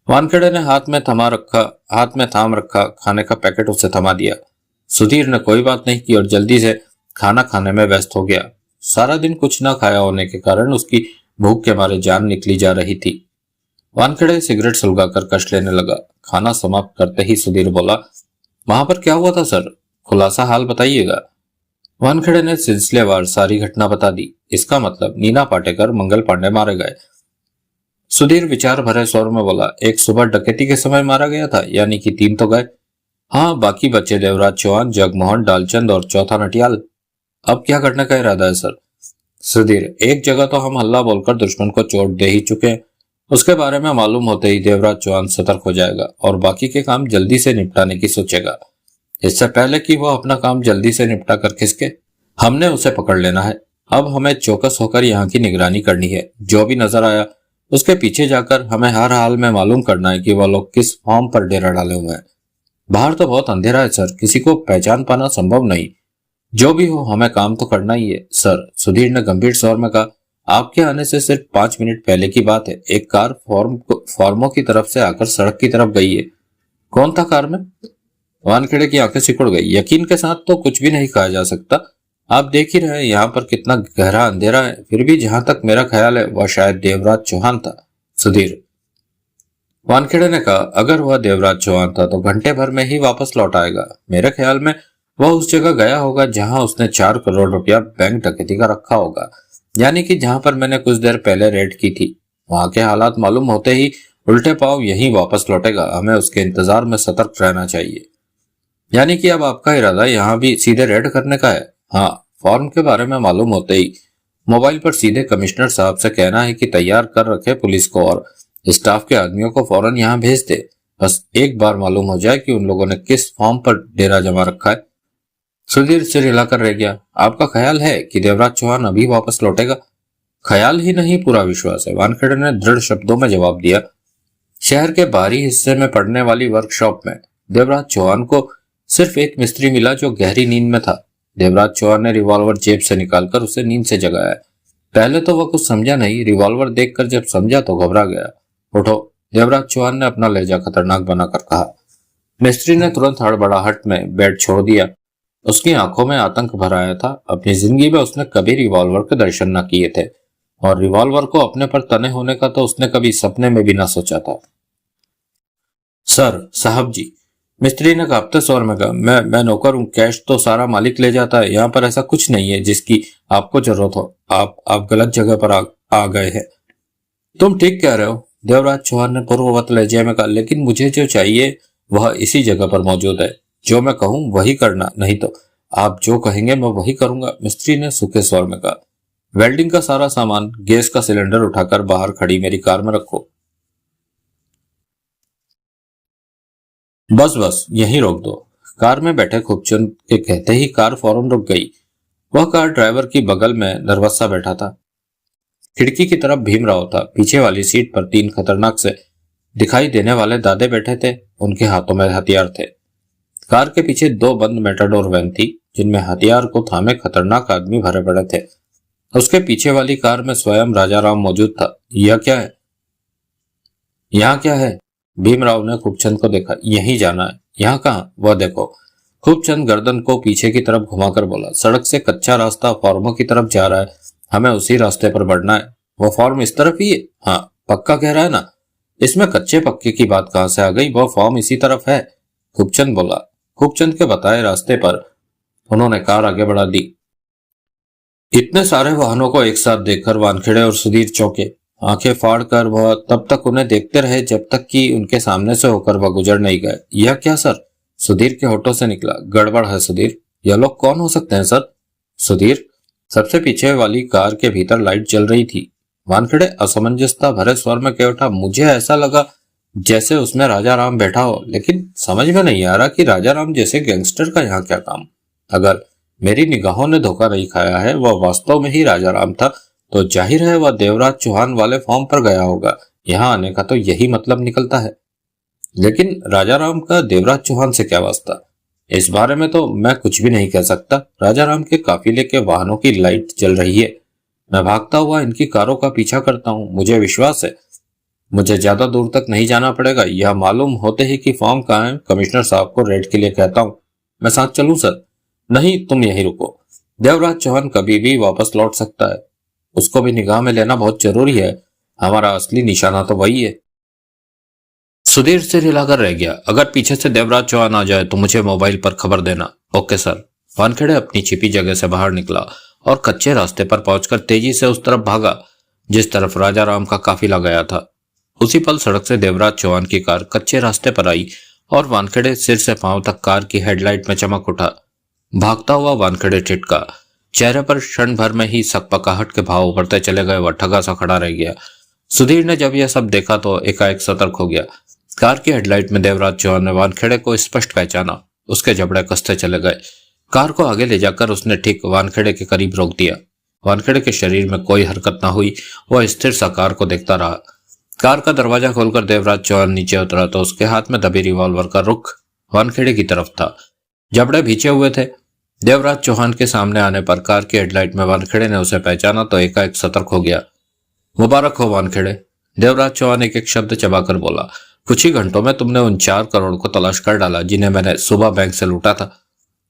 वानखेड़े ने हाथ में थाम रखा खाने का पैकेट उसे थमा दिया। सुधीर ने कोई बात नहीं की और जल्दी से खाना खाने में व्यस्त हो गया। सारा दिन कुछ न खाया होने के कारण उसकी भूख के मारे जान निकली जा रही थी। वानखेड़े सिगरेट सुलगाकर कश लेने लगा। खाना समाप्त करते ही सुधीर बोला, वहां पर क्या हुआ था सर? खुलासा हाल बताइएगा। वानखेड़े ने सिलसिलेवार सारी घटना बता दी। इसका मतलब नीना पाटेकर, मंगल पांडे मारे गए। सुधीर विचार भरे स्वर में बोला, एक सुबह डकैती के समय मारा गया था, यानी कि 3 तो गए। हाँ, बाकी बचे देवराज चौहान, जगमोहन, डालचंद और चौथा नटियाल। अब क्या करने का इरादा है सर? सुधीर, एक जगह तो हम हल्ला बोलकर दुश्मन को चोट दे ही चुके हैं। उसके बारे में मालूम होते ही देवराज चौहान सतर्क हो जाएगा और बाकी के काम जल्दी से निपटाने की सोचेगा। इससे पहले कि वो अपना काम जल्दी से निपटा कर खिसके, हमने उसे पकड़ लेना है। अब हमें चौकस होकर यहाँ की निगरानी करनी है। जो भी नजर आया उसके पीछे जाकर हमें हर हाल में मालूम करना है कि वह लोग किस फॉर्म पर डेरा डाले हुए हैं। बाहर तो बहुत अंधेरा है सर, किसी को पहचान पाना संभव नहीं। जो भी हो, हमें काम तो करना ही है सर। सुधीर ने गंभीर स्वर में कहा, आपके आने से सिर्फ 5 मिनट पहले की बात है। एक कार फॉर्मों की तरफ से आकर सड़क की तरफ गई है। कौन था कार में? वानखेड़े की आंखें सिकुड़ गई। यकीन के साथ तो कुछ भी नहीं कहा जा सकता। आप देख ही रहे हैं यहाँ पर कितना गहरा अंधेरा है। फिर भी जहां तक मेरा ख्याल है वह शायद देवराज चौहान था। सुधीर, वानखेड़े ने कहा, अगर वह देवराज चौहान था तो घंटे भर में ही वापस लौट आएगा। मेरे ख्याल में वह उस जगह गया होगा जहां उसने 4 करोड़ रुपया बैंक डकैती का रखा होगा, यानी कि जहां पर मैंने कुछ देर पहले रेड की थी। वहां के हालात मालूम होते ही उल्टे पांव यहीं वापस लौटेगा। हमें उसके इंतजार में सतर्क रहना चाहिए। यानी कि अब आपका इरादा यहाँ भी सीधे रेड करने का है? हाँ, फॉर्म के बारे में मालूम होते ही मोबाइल पर सीधे कमिश्नर साहब से कहना है कि तैयार कर रखे पुलिस को और स्टाफ के आदमियों को फौरन यहाँ भेज दे। बस एक बार मालूम हो जाए कि उन लोगों ने किस फॉर्म पर डेरा जमा रखा है। सुधीर सिर हिलाकर रह गया। आपका ख्याल है कि देवराज चौहान अभी वापस लौटेगा? ख्याल ही नहीं, पूरा विश्वास है, वानखेड़े ने दृढ़ शब्दों में जवाब दिया। शहर के बाहरी हिस्से में पड़ने वाली वर्कशॉप में देवराज चौहान को सिर्फ एक मिस्त्री मिला जो गहरी नींद में था। देवराज चौहान ने रिवॉल्वर जेब से निकालकर उसे नींद से जगाया। पहले तो वह कुछ समझा नहीं, रिवॉल्वर देखकर जब समझा तो घबरा गया। उठो, देवराज चौहान ने अपना लहजा खतरनाक बनाकर कहा। मिस्त्री ने तुरंत हड़बड़ाहट में बेड छोड़ दिया। उसकी आंखों में आतंक भर आया था। अपनी जिंदगी में उसने कभी रिवॉल्वर के दर्शन न किए थे और रिवॉल्वर को अपने पर तने होने का तो उसने कभी सपने में भी न सोचा था। सर साहब जी, मिस्त्री ने कांपते स्वर में कहा, मैं नौकर हूं। कैश तो सारा मालिक ले जाता है। यहाँ पर ऐसा कुछ नहीं है जिसकी आपको जरूरत हो। आप गलत जगह पर आ गए हैं। तुम ठीक कह रहे हो, देवराज चौहान ने पूर्ववत लहजे में कहा, लेकिन मुझे जो चाहिए वह इसी जगह पर मौजूद है। जो मैं कहूं वही करना, नहीं तो आप जो कहेंगे मैं वही करूंगा, मिस्त्री ने सूखे स्वर में कहा। वेल्डिंग का सारा सामान, गैस का सिलेंडर उठाकर बाहर खड़ी मेरी कार में रखो। बस यहीं रोक दो। कार में बैठे खूबचंद के कहते ही कार फौरन रुक गई। वह कार ड्राइवर की बगल में नरवस्सा बैठा था। खिड़की की तरफ भीमराव था। पीछे वाली सीट पर 3 खतरनाक से दिखाई देने वाले दादे बैठे थे। उनके हाथों में हथियार थे। कार के पीछे 2 बंद मेटाडोर वैन थी जिनमें हथियार को थामे खतरनाक आदमी भरे पड़े थे। उसके पीछे वाली कार में स्वयं राजा राम मौजूद था। यह क्या है? यहाँ क्या है? भीमराव ने खूबचंद को देखा। यहीं जाना है। यहाँ कहाँ? वह देखो। खूबचंद गर्दन को पीछे की तरफ घुमाकर बोला, सड़क से कच्चा रास्ता फॉर्मों की तरफ जा रहा है। हमें उसी रास्ते पर बढ़ना है। वो फॉर्म इस तरफ ही है? हाँ। पक्का कह रहा है ना? इसमें कच्चे पक्के की बात कहां से आ गई? वह फॉर्म इसी तरफ है, खूबचंद बोला। खूबचंद के बताए रास्ते पर उन्होंने कार आगे बढ़ा दी। इतने सारे वाहनों को एक साथ देखकर वानखेड़े और सुधीर चौंके। आंखें फाड़कर वह तब तक उन्हें देखते रहे जब तक कि उनके सामने से होकर वह गुजर नहीं गए। यह क्या सर? सुधीर के होठों से निकला। गड़बड़ है सुधीर। यह लोग कौन हो सकते हैं सर? सुधीर, सबसे पीछे वाली कार के भीतर लाइट जल रही थी। वानखेड़े असमंजसता भरे स्वर में कह उठा, मुझे ऐसा लगा जैसे उसमें राजा राम बैठा हो, लेकिन समझ में नहीं आ रहा कि राजा राम जैसे गैंगस्टर का यहाँ क्या काम। अगर मेरी निगाहों ने धोखा नहीं खाया है, वह वास्तव में ही राजा राम था, तो जाहिर है वह देवराज चौहान वाले फॉर्म पर गया होगा। यहाँ आने का तो यही मतलब निकलता है। लेकिन राजा राम का देवराज चौहान से क्या वास्ता? इस बारे में तो मैं कुछ भी नहीं कह सकता। राजा राम के काफिले के वाहनों की लाइट जल रही है। मैं भागता हुआ इनकी कारों का पीछा करता हूँ। मुझे विश्वास है मुझे ज्यादा दूर तक नहीं जाना पड़ेगा। यह मालूम होते ही कि फॉर्म कहाँ है, कमिश्नर साहब को रेड के लिए कहता हूँ। मैं साथ चलूं सर? नहीं, तुम यहीं रुको। देवराज चौहान कभी भी वापस लौट सकता है, उसको भी निगाह में लेना बहुत जरूरी है। हमारा असली निशाना तो वही है। सुधीर सिर हिलाकर रह गया। अगर पीछे से देवराज चौहान आ जाए तो मुझे मोबाइल पर खबर देना। Okay sir. वानखेड़े अपनी छिपी जगह से बाहर निकला और कच्चे रास्ते पर पहुंचकर तेजी से उस तरफ भागा जिस तरफ राजा राम का काफिला गया था। उसी पल सड़क से देवराज चौहान की कार कच्चे रास्ते पर आई और वानखेड़े सिर से पांव तक कार की हेडलाइट में चमक उठा। भागता हुआ वानखेड़े टिटका। चेहरे पर क्षण भर में ही सकपकाहट के भाव उभरते चले गए। वह ठगा सा खड़ा रह गया। सुधीर ने जब यह सब देखा तो एकाएक सतर्क हो गया। कार की हेडलाइट में देवराज चौहान ने वानखेड़े को स्पष्ट पहचाना। उसके जबड़े कसते चले गए। कार को आगे ले जाकर उसने ठीक वानखेड़े के करीब रोक दिया। वानखेड़े के शरीर में कोई हरकत न हुई। वह स्थिर सा कार को देखता रहा। कार का दरवाजा खोलकर देवराज चौहान नीचे उतरा तो उसके हाथ में दबी रिवॉल्वर का रुख वानखेड़े की तरफ था। जबड़े भींचे हुए थे। देवराज चौहान के सामने आने पर कार की हेडलाइट में वानखेड़े ने उसे पहचाना तो एकाएक सतर्क हो गया। मुबारक हो वानखेड़े। देवराज चौहान एक एक शब्द चबाकर बोला। कुछ ही घंटों में तुमने उन 4 करोड़ को तलाश कर डाला जिन्हें मैंने सुबह बैंक से लूटा था।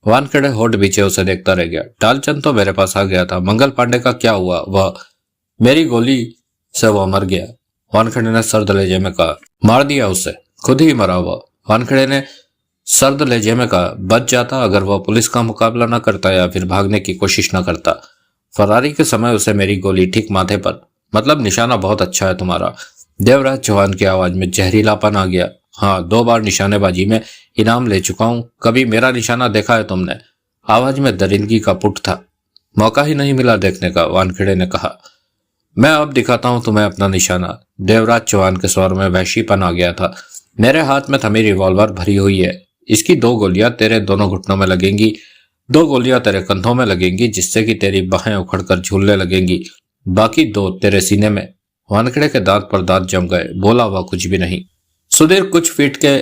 वानखेड़े होठ बीचे उसे देखता रह गया। डालचंद तो मेरे पास आ गया था। मंगल पांडे का क्या हुआ? वह मेरी गोली से वह मर गया। वानखेड़े ने सर्द लहजे में कहा। मार दिया उसे? खुद ही मरा वह। वानखेड़े ने सर्द लहजे में कहा। बच जाता अगर वह पुलिस का मुकाबला न करता या फिर भागने की कोशिश न करता। फरारी के समय उसे मेरी गोली ठीक माथे पर। मतलब निशाना बहुत अच्छा है तुम्हारा। देवराज चौहान की आवाज में जहरीलापन आ गया। हाँ, 2 बार निशानेबाजी में इनाम ले चुका हूं। कभी मेरा निशाना देखा है तुमने? आवाज में दरिंदगी का पुट था। मौका ही नहीं मिला देखने का, वानखेड़े ने कहा। मैं अब दिखाता हूं तुम्हें अपना निशाना। देवराज चौहान के स्वर में वहशीपन आ गया था। मेरे हाथ में थमी रिवॉल्वर भरी हुई है। इसकी 2 गोलियां तेरे दोनों घुटनों में लगेंगी, 2 गोलियां तेरे कंधों में लगेंगी जिससे कि तेरी बाहें उखड़कर झूलने लगेंगी, बाकी 2 तेरे सीने में। वानखेड़े के दांत पर दांत जम गए। बोला हुआ कुछ भी नहीं। सुधीर कुछ फीट के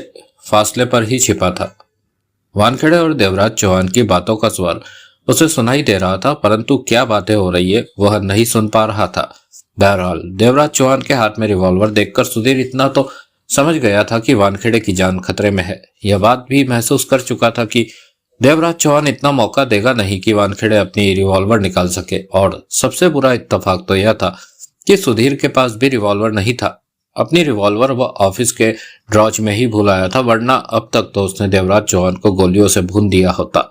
फासले पर ही छिपा था। वानखेड़े और देवराज चौहान की बातों का स्वर उसे सुनाई दे रहा था, परंतु क्या बातें हो रही है वह नहीं सुन पा रहा था। बहरहाल देवराज चौहान के हाथ में रिवॉल्वर देखकर सुधीर इतना तो समझ गया था कि वानखेड़े की जान खतरे में है। यह बात भी महसूस कर चुका था कि देवराज चौहान इतना मौका देगा नहीं कि वानखेड़े अपनी रिवॉल्वर निकाल सके। और सबसे बुरा इत्तेफाक तो यह था कि सुधीर के पास भी रिवॉल्वर नहीं था। अपनी रिवॉल्वर वह ऑफिस के ड्रॉज में ही भूल आया था, वरना अब तक तो उसने देवराज चौहान को गोलियों से भून दिया होता।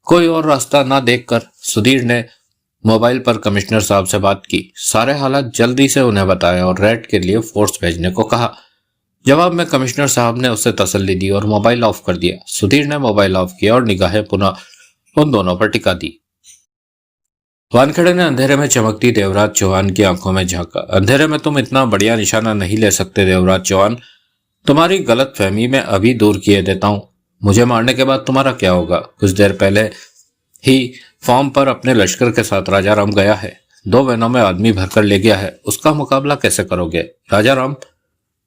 कोई और रास्ता ना देखकर सुधीर ने मोबाइल पर कमिश्नर साहब से बात की। सारे हालात जल्दी से उन्हें बताया और रेड के लिए फोर्स भेजने को कहा। जवाब में कमिश्नर साहब ने उसे तसल्ली दी और मोबाइल ऑफ कर दिया। सुधीर ने मोबाइल ऑफ किया और निगाहें पुनः उन दोनों पर टिका दी। वानखेड़े ने अंधेरे में चमकती देवराज चौहान की आंखों में झांका। अंधेरे में तुम इतना बढ़िया निशाना नहीं ले सकते देवराज चौहान। तुम्हारी गलत फहमी में अभी दूर किए देता हूं। मुझे मारने के बाद तुम्हारा क्या होगा? कुछ देर पहले ही फॉर्म पर अपने लश्कर के साथ राजा राम गया है। 2 वैनों में आदमी भरकर ले गया है। उसका मुकाबला कैसे करोगे? राजा राम?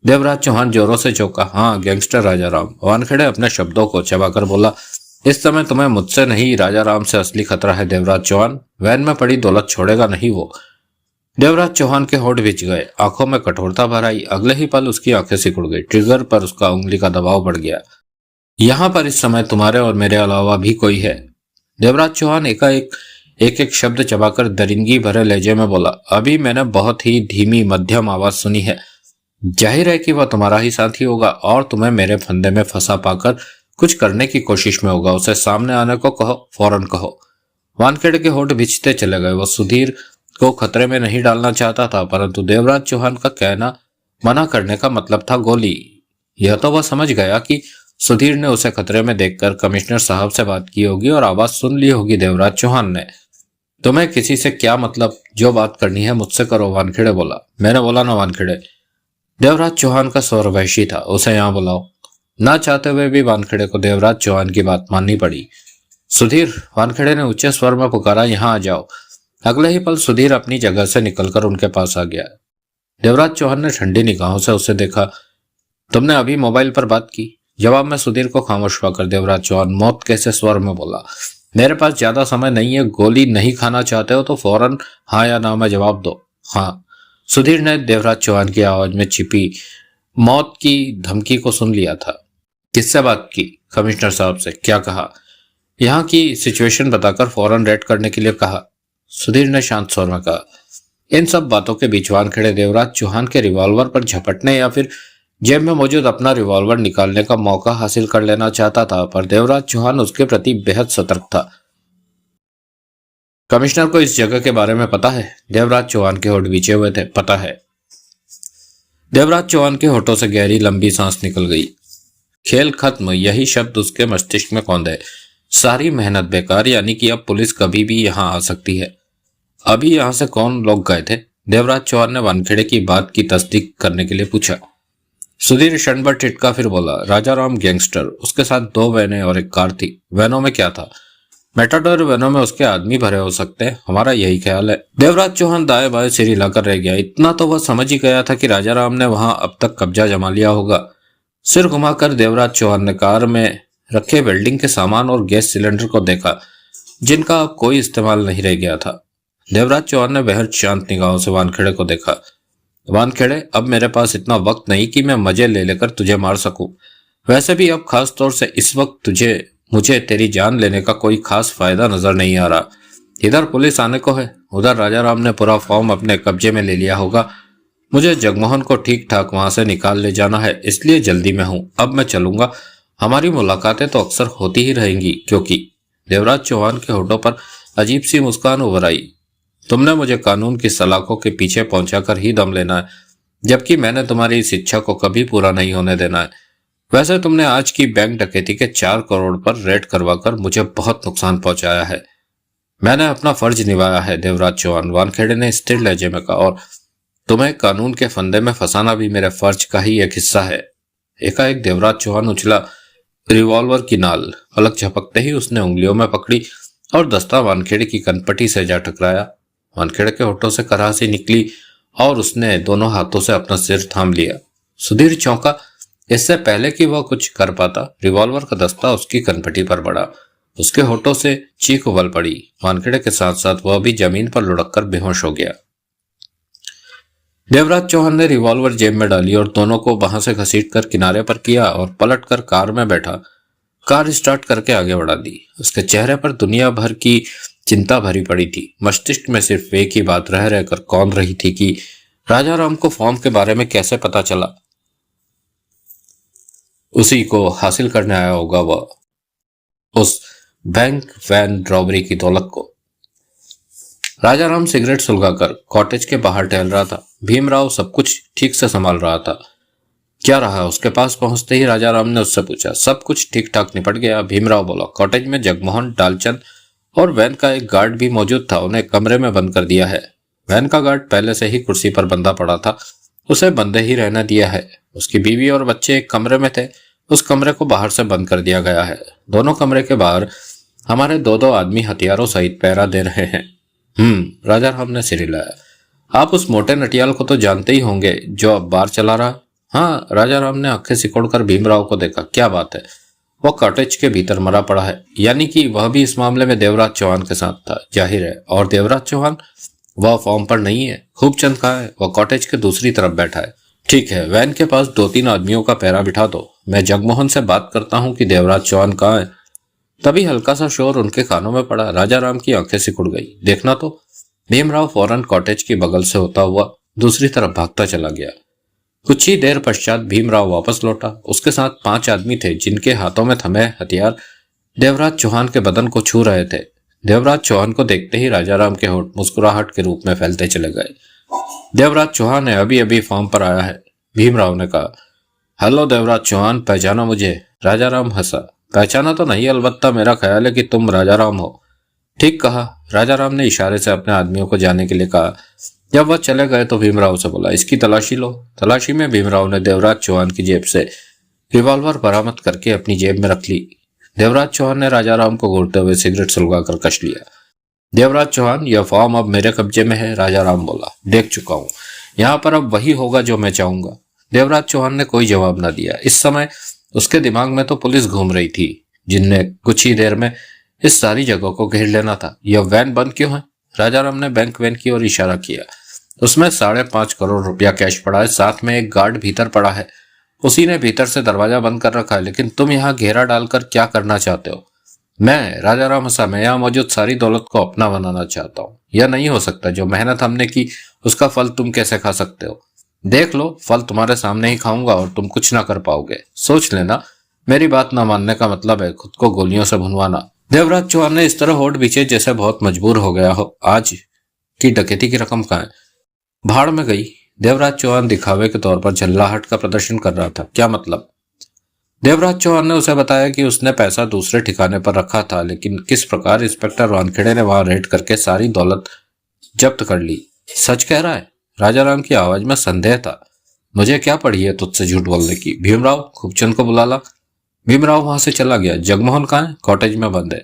देवराज चौहान जोरों से चौंका। हाँ, गैंगस्टर राजा राम। वानखेड़े अपने शब्दों को चबाकर बोला। इस समय तुम्हें मुझसे नहीं राजा राम से असली खतरा है देवराज चौहान। वैन में पड़ी दौलत छोड़ेगा नहीं वो। देवराज चौहान के होठ भींच गए। आंखों में कठोरता भर आई। अगले ही पल उसकी आंखें सिकुड़ गई। ट्रिगर पर उसका उंगली का दबाव बढ़ गया। यहाँ पर इस समय तुम्हारे और मेरे अलावा भी कोई है। देवराज चौहान एकाएक एक शब्द चबाकर दरिंदगी भरे लहजे में बोला। अभी मैंने बहुत ही धीमी मध्यम आवाज सुनी है। जाहिर है कि वह तुम्हारा ही साथी होगा और तुम्हें मेरे फंदे में फंसा पाकर कुछ करने की कोशिश में होगा। उसे सामने आने को कहो, फौरन कहो। वानखेड़े के होठ भिजते चले गए। वह सुधीर को खतरे में नहीं डालना चाहता था, परंतु देवराज चौहान का कहना मना करने का मतलब था गोली। यह तो वह समझ गया कि सुधीर ने उसे खतरे में देखकर कमिश्नर साहब से बात की होगी और आवाज सुन ली होगी देवराज चौहान ने। तुम्हें किसी से क्या मतलब? जो बात करनी है मुझसे करो, वानखेड़े बोला। मैंने बोला ना वानखेड़े। देवराज चौहान का स्वर वैशी था। उसे यहाँ बुलाओ। ना चाहते हुए भी वानखेड़े को देवराज चौहान की बात माननी पड़ी। सुधीर, वानखेड़े ने ऊंचे स्वर में पुकारा, यहाँ आ जाओ। अगले ही पल सुधीर अपनी जगह से निकलकर उनके पास आ गया। देवराज चौहान ने ठंडी निगाहों से उसे देखा। तुमने अभी मोबाइल पर बात की? जवाब में सुधीर को खामोश पाकर देवराज चौहान मौत कैसे स्वर में बोला, मेरे पास ज्यादा समय नहीं है। गोली नहीं खाना चाहते हो तो फौरन हाँ या ना में जवाब दो। हाँ। सुधीर ने देवराज चौहान की आवाज में छिपी मौत की धमकी को सुन लिया था। किससे बात की? कमिश्नर साहब से। क्या कहा? यहाँ की सिचुएशन बताकर फौरन रेड करने के लिए कहा। सुधीर ने शांत स्वर में कहा। इन सब बातों के बीच वानखेड़े देवराज चौहान के रिवॉल्वर पर झपटने या फिर जेब में मौजूद अपना रिवॉल्वर निकालने का मौका हासिल कर लेना चाहता था, पर देवराज चौहान उसके प्रति बेहद सतर्क था। कमिश्नर को इस जगह के बारे में पता है? देवराज चौहान के होठ बीचे हुए थे। पता है। देवराज चौहान के होठों से गहरी लंबी सांस निकल गई। खेल खत्म, यही शब्द उसके मस्तिष्क में कौंधे। सारी मेहनत बेकार, यानी कि अब पुलिस कभी भी यहाँ आ सकती है। अभी यहाँ से कौन लोग गए थे? देवराज चौहान ने वानखेड़े की बात की तस्दीक करने के लिए पूछा। सुधीर क्षण भर टिटका फिर बोला, राजाराम गैंगस्टर, उसके साथ 2 वैनें और एक कार थी। वैनों में क्या था? मेटाडोर वैनों में उसके आदमी भरे हो सकते हैं, हमारा यही ख्याल है। देवराज चौहान दाएं बाएं सिर हिलाकर रह गया। इतना तो वह समझ ही गया था कि राजाराम ने वहां अब तक कब्जा जमा लिया होगा। सिर घुमाकर देवराज चौहान ने कार में रखे वेल्डिंग के सामान और गैस सिलेंडर को देखा, जिनका अब कोई इस्तेमाल नहीं रह गया था। देवराज चौहान ने बेहद शांत निगाहों से वानखेड़े को देखा। वानखेड़े, अब मेरे पास इतना वक्त नहीं कि मैं मजे ले लेकर तुझे मार सकूं। वैसे भी अब खास तौर से इस वक्त मुझे तेरी जान लेने का कोई खास फायदा नजर नहीं आ रहा। इधर पुलिस आने को है, उधर राजाराम ने पूरा फॉर्म अपने कब्जे में ले लिया होगा। मुझे जगमोहन को ठीक ठाक वहां से निकाल ले जाना है, इसलिए जल्दी में हूं। अब मैं चलूंगा। हमारी मुलाकातें तो अक्सर होती ही रहेंगी, क्योंकि देवराज चौहान के होठों पर अजीब सी मुस्कान उभर आई। तुमने मुझे कानून की सलाखों के पीछे पहुंचाकर ही दम लेना है, जबकि मैंने तुम्हारी इस इच्छा को कभी पूरा नहीं होने देना है। वैसे तुमने आज की बैंक डकैती के 4 करोड़ पर रेड करवाकर मुझे बहुत नुकसान पहुंचाया है। मैंने अपना फर्ज निभाया है देवराज चौहान, वानखेड़े ने स्थिर लहजे में कहा, और तुम्हें कानून के फंदे में फंसाना भी मेरे फर्ज का ही एक हिस्सा है। एकाएक देवराज चौहान उछला। रिवॉल्वर की नाल पलक झपकते ही उसने उंगलियों में पकड़ी और दस्ता वानखेड़े की कनपटी से जा टकराया। वानखेड़े के होठों से कराहसी निकली और उसने दोनों हाथों से अपना सिर थाम लिया। सुधीर चौंका। इससे पहले कि वह कुछ कर पाता, रिवॉल्वर का दस्ता उसकी कनपटी पर पड़ा। उसके होठों से चीख उबल पड़ी। वानखेड़े के साथ साथ वह भी जमीन पर लुढ़ककर बेहोश हो गया। देवराज चौहान ने रिवॉल्वर जेब में डाली और दोनों को वहां से घसीटकर किनारे पर किया और पलटकर कार में बैठा। कार स्टार्ट करके आगे बढ़ा दी। उसके चेहरे पर दुनिया भर की चिंता भरी पड़ी थी। मस्तिष्क में सिर्फ एक ही बात रह रहकर कौंध रही थी कि राजाराम को फॉर्म के बारे में कैसे पता चला। उसी को हासिल करने आया होगा वह, उस बैंक वैन रॉबरी की दौलत को। राजाराम सिगरेट सुलगाकर कॉटेज के बाहर टहल रहा था। भीमराव सब कुछ ठीक से संभाल रहा था। क्या रहा? उसके पास पहुंचते ही राजाराम ने उससे पूछा। सब कुछ ठीक ठाक निपट गया, भीमराव बोला। कॉटेज में जगमोहन, डालचंद और वैन का एक गार्ड भी मौजूद था। उन्हें कमरे में बंद कर दिया है। वैन का गार्ड पहले से ही कुर्सी पर बंधा पड़ा था, उसे बंधे ही रहने दिया है। उसकी बीवी और बच्चे एक कमरे में थे, उस कमरे को बाहर से बंद कर दिया गया है। दोनों कमरे के बाहर हमारे 2-2 आदमी हथियारों सहित पहरा दे रहे हैं। राजाराम ने सिर हिलाया। आप उस मोटे नटियाल को तो जानते ही होंगे जो अब बार चला रहा? हाँ। राजाराम ने आंखें सिकोड़कर भीमराव को देखा। क्या बात है? वो कॉटेज के भीतर मरा पड़ा है, यानी कि वह भी इस मामले में देवराज चौहान के साथ था। जाहिर है। और देवराज चौहान? वह फॉर्म पर नहीं है। खूब चंद कहा है। वह कॉटेज के दूसरी तरफ बैठा है। ठीक है, वैन के पास 2-3 आदमियों का पहरा बिठा दो। मैं जगमोहन से बात करता हूँ कि देवराज चौहान कहाँ है। तभी हल्का सा शोर उनके कानों में पड़ा। राजाराम की आंखें सिकुड़ गई। देखना तो। भीमराव फौरन कॉटेज की बगल से होता हुआ दूसरी तरफ भागता चला गया। कुछ ही देर पश्चात भीमराव वापस लौटा। उसके साथ 5 आदमी थे, जिनके हाथों में थमे हथियार देवराज चौहान के बदन को छू रहे थे। देवराज चौहान को देखते ही राजाराम के होठ मुस्कुराहट के रूप में फैलते चले गए। देवराज चौहान है, अभी अभी फॉर्म पर आया है, भीमराव ने कहा। हेलो देवराज चौहान, पहचाना मुझे? राजाराम हंसा। पहचाना तो नहीं, अलबत्ता मेरा ख्याल है कि तुम राजाराम हो। ठीक कहा। राजाराम ने इशारे से अपने आदमियों को जाने के लिए कहा। जब वह चले गए तो भीमराव से बोला, इसकी तलाशी लो। तलाशी में भीमराव ने देवराज चौहान की जेब से रिवॉल्वर बरामद करके अपनी जेब में रख ली। देवराज चौहान ने राजा राम को घूरते हुए सिगरेट सुलगाकर कश लिया। देवराज चौहान, यह फॉर्म अब मेरे कब्जे में है। राजा राम बोला, देख चुका हूं, यहाँ पर अब वही होगा जो मैं चाहूंगा। देवराज चौहान ने कोई जवाब न दिया। इस समय उसके दिमाग में तो पुलिस घूम रही थी, जिनने कुछ ही देर में इस सारी जगह को घेर लेना था। यह वैन बंद क्यों है? राजा राम ने बैंक वैन की ओर इशारा किया। उसमें 5.5 करोड़ रुपया कैश पड़ा है, साथ में एक गार्ड भीतर पड़ा है। उसी ने भीतर से दरवाजा बंद कर रखा है। लेकिन तुम यहाँ घेरा डालकर क्या करना चाहते हो? मैं राजा राम हंसा, मैं यहाँ मौजूद सारी दौलत को अपना बनाना चाहता हूँ। यह नहीं हो सकता। जो मेहनत हमने की उसका फल तुम कैसे खा सकते हो? देख लो, फल तुम्हारे सामने ही खाऊंगा और तुम कुछ ना कर पाओगे। सोच लेना, मेरी बात ना मानने का मतलब है खुद को गोलियों से भुनवाना। देवराज चौहान ने इस तरह होठ बीचे जैसे बहुत मजबूर हो गया हो। आज की डकैती की रकम कहाँ है? भाड़ में गई। देवराज चौहान दिखावे के तौर पर झल्लाहट का प्रदर्शन कर रहा था। क्या मतलब? देवराज चौहान ने उसे बताया कि उसने पैसा दूसरे ठिकाने पर रखा था, लेकिन किस प्रकार इंस्पेक्टर वानखेड़े ने वहां रेड करके सारी दौलत जब्त कर ली। सच कह रहा है? राजा राम की आवाज में संदेह था। मुझे क्या पड़ी है तुझसे झूठ बोलने की? भीमराव, खूबचंद को बुला ला। भीमराव वहां से चला गया। जगमोहन कहाँ है? कॉटेज में बंद है।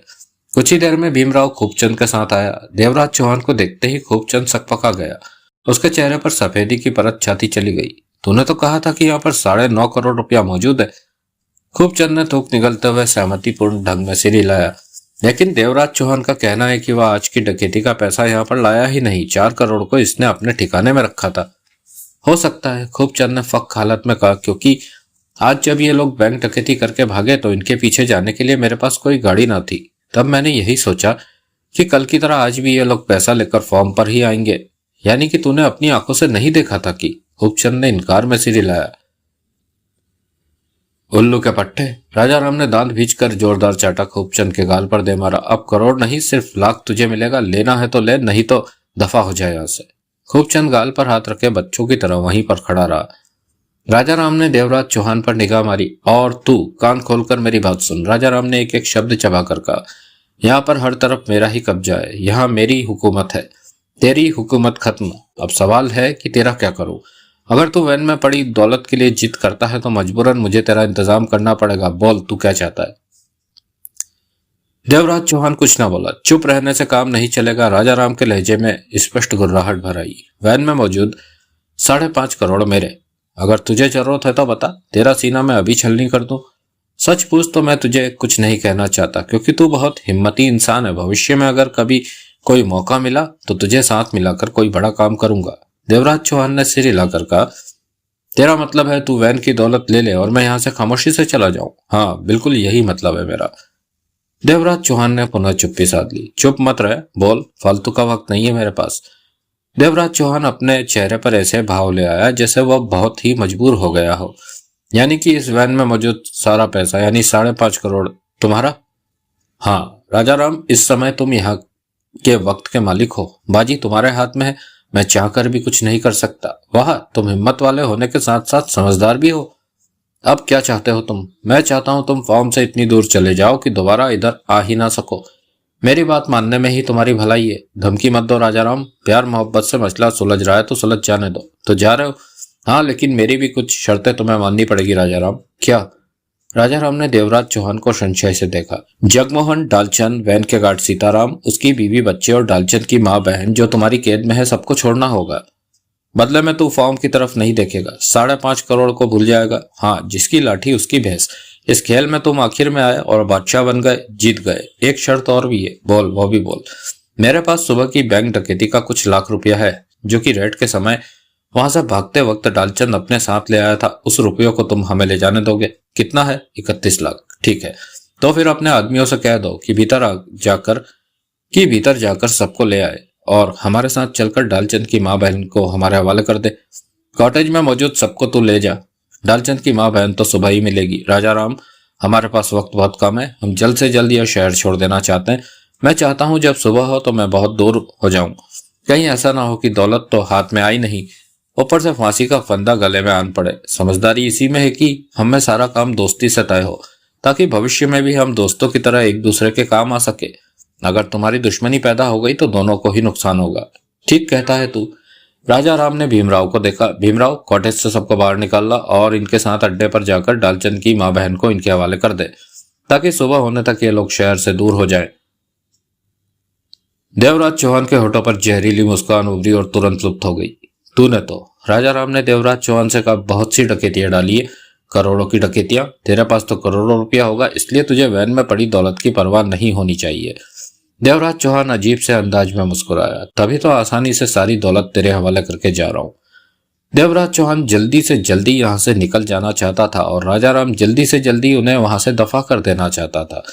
कुछ ही देर में भीमराव खूबचंद के साथ आया। देवराज चौहान को देखते ही खूबचंद सकपका गया। उसके चेहरे पर सफेदी की परत छाती चली गई। तूने तो कहा था कि यहाँ पर 9.5 करोड़ रुपया मौजूद है। खूबचंद ने थूक निगलते हुए सहमतिपूर्ण ढंग में सिर हिलाया। लेकिन देवराज चौहान का कहना है कि वह आज की डकैती का पैसा यहाँ पर लाया ही नहीं। 4 करोड़ को इसने अपने ठिकाने में रखा था। हो सकता है, खूबचंद ने फक हालत में कहा, क्योंकि आज जब ये लोग बैंक डकैती करके भागे तो इनके पीछे जाने के लिए मेरे पास कोई गाड़ी ना थी। तब मैंने यही सोचा कि कल की तरह आज भी ये लोग पैसा लेकर फॉर्म पर ही आएंगे। यानी कि तूने अपनी आंखों से नहीं देखा था कि? खूबचंद ने इनकार में सिर हिलाया। उल्लू के पट्टे। राजा राम ने दांत भींचकर जोरदार चाटा खूबचंद के गाल पर दे मारा। अब करोड़ नहीं, सिर्फ लाख तुझे मिलेगा। लेना है तो ले, नहीं तो दफा हो जाए यहाँ से। खूबचंद गाल पर हाथ रखे बच्चों की तरह वहीं पर खड़ा रहा। राजा राम ने देवराज चौहान पर निगाह मारी। और तू कान खोलकर मेरी बात सुन। राजा राम ने एक एक शब्द चबाकर कहा। यहाँ पर हर तरफ मेरा ही कब्जा है। यहाँ मेरी हुकूमत है। तेरी हुकूमत खत्म। अब सवाल है कि तेरा क्या करूं? अगर तू वैन में पड़ी दौलत के लिए जिद करता है तो मजबूरन मुझे तेरा इंतजाम करना पड़ेगा। बोल, तू क्या चाहता है? देवराज चौहान कुछ ना बोला। चुप रहने से काम नहीं चलेगा। राजा राम के लहजे में स्पष्ट गुर्राहट भर आई। वैन में मौजूद 5.5 करोड़ मेरे। अगर तुझे जरूरत है तो बता, तेरा सीना मैं अभी छलनी कर दूं। सच पूछ तो मैं तुझे कुछ नहीं कहना चाहता, क्योंकि तू बहुत हिम्मती इंसान है। भविष्य में अगर कभी कोई मौका मिला तो तुझे साथ मिलाकर कोई बड़ा काम करूंगा। देवराज चौहान ने सिर हिलाकर कहा, तेरा मतलब है तू वैन की दौलत ले ले और मैं यहां से खामोशी से चला जाऊं? हाँ, बिल्कुल यही मतलब है मेरा। देवराज चौहान ने पुनः चुप्पी साध ली। चुप मत रहे, बोल, फालतू का वक्त नहीं है मेरे पास। देवराज चौहान अपने चेहरे पर ऐसे भाव ले आया जैसे वह बहुत ही मजबूर हो गया हो। यानी कि इस वैन में मौजूद सारा पैसा, यानी 5.5 करोड़ तुम्हारा? हाँ राजा राम, इस समय तुम यहाँ के वक्त के मालिक हो। बाजी तुम्हारे हाथ में है। मैं चाहकर भी कुछ नहीं कर सकता। वाह, तुम हिम्मत वाले होने के साथ साथ समझदार भी हो। अब क्या चाहते हो तुम? मैं चाहता हूं तुम फॉर्म से इतनी दूर चले जाओ कि दोबारा इधर आ ही ना सको। मेरी बात मानने में ही तुम्हारी भलाई है। धमकी मत दो राजा राम। प्यार मोहब्बत से मसला सुलझ रहा है तो सुलझ जाने दो। तो जा रहे हो? हाँ, लेकिन मेरी भी कुछ शर्तें तुम्हें माननी पड़ेगी राजा राम। क्या? राजा राम ने देवराज चौहान को संशय से देखा। जगमोहन, डालचंद, वैन के गार्ड सीताराम, उसकी बीवी, बच्चे और डालचंद की माँ बहन जो तुम्हारी कैद में है, सबको छोड़ना होगा। बदले में तू फॉर्म की तरफ नहीं देखेगा। 5.5 करोड़ को भूल जाएगा। हाँ, जिसकी लाठी उसकी भैंस। इस खेल में तुम आखिर में आए और बादशाह बन गए, जीत गए। एक शर्त और भी है। बोल, वो भी बोल। मेरे पास सुबह की बैंक डकैती का कुछ लाख रुपया है, जो कि रेड के समय वहां से भागते वक्त डालचंद अपने साथ ले आया था। उस रुपयों को तुम हमें ले जाने दोगे? कितना है? 31 लाख। ठीक है, तो फिर अपने आदमियों से कह दो कि भीतर जाकर सबको ले आए और हमारे साथ चलकर डालचंद की माँ बहन को हमारे हवाले कर दे। कॉटेज में मौजूद सबको तू ले जा। डालचंद की माँ बहन तो सुबह ही मिलेगी। राजा राम, हमारे पास वक्त बहुत कम है। हम जल्द से जल्द यह शहर छोड़ देना चाहते हैं। मैं चाहता हूं जब सुबह हो तो मैं बहुत दूर हो जाऊं। कहीं ऐसा ना हो कि दौलत तो हाथ में आई नहीं, ऊपर से फांसी का फंदा गले में आन पड़े। समझदारी इसी में है कि हमें सारा काम दोस्ती से तय हो, ताकि भविष्य में भी हम दोस्तों की तरह एक दूसरे के काम आ सके। अगर तुम्हारी दुश्मनी पैदा हो गई तो दोनों को ही नुकसान होगा। ठीक कहता है तू। राजा राम ने भीमराव को देखा। भीमराव, कॉटेज से सबको बाहर निकालना और इनके साथ अड्डे पर जाकर डालचंद की माँ बहन को इनके हवाले कर दे, ताकि सुबह होने तक ये लोग शहर से दूर हो जाएं। देवराज चौहान के होठों पर जहरीली मुस्कान उभरी और तुरंत लुप्त हो गई। तूने तो, राजा राम ने देवराज चौहान से कहा, बहुत सी डकैतियां डाली है, करोड़ों की डकैतियां। तेरे पास तो करोड़ों रुपया होगा, इसलिए तुझे वैन में पड़ी दौलत की परवाह नहीं होनी चाहिए। देवराज चौहान अजीब से अंदाज में मुस्कुराया। तभी तो आसानी से सारी दौलत तेरे हवाले करके जा रहा हूं। देवराज चौहान जल्दी से जल्दी यहां से निकल जाना चाहता था और राजा राम जल्दी से जल्दी उन्हें वहां से दफा कर देना चाहता था,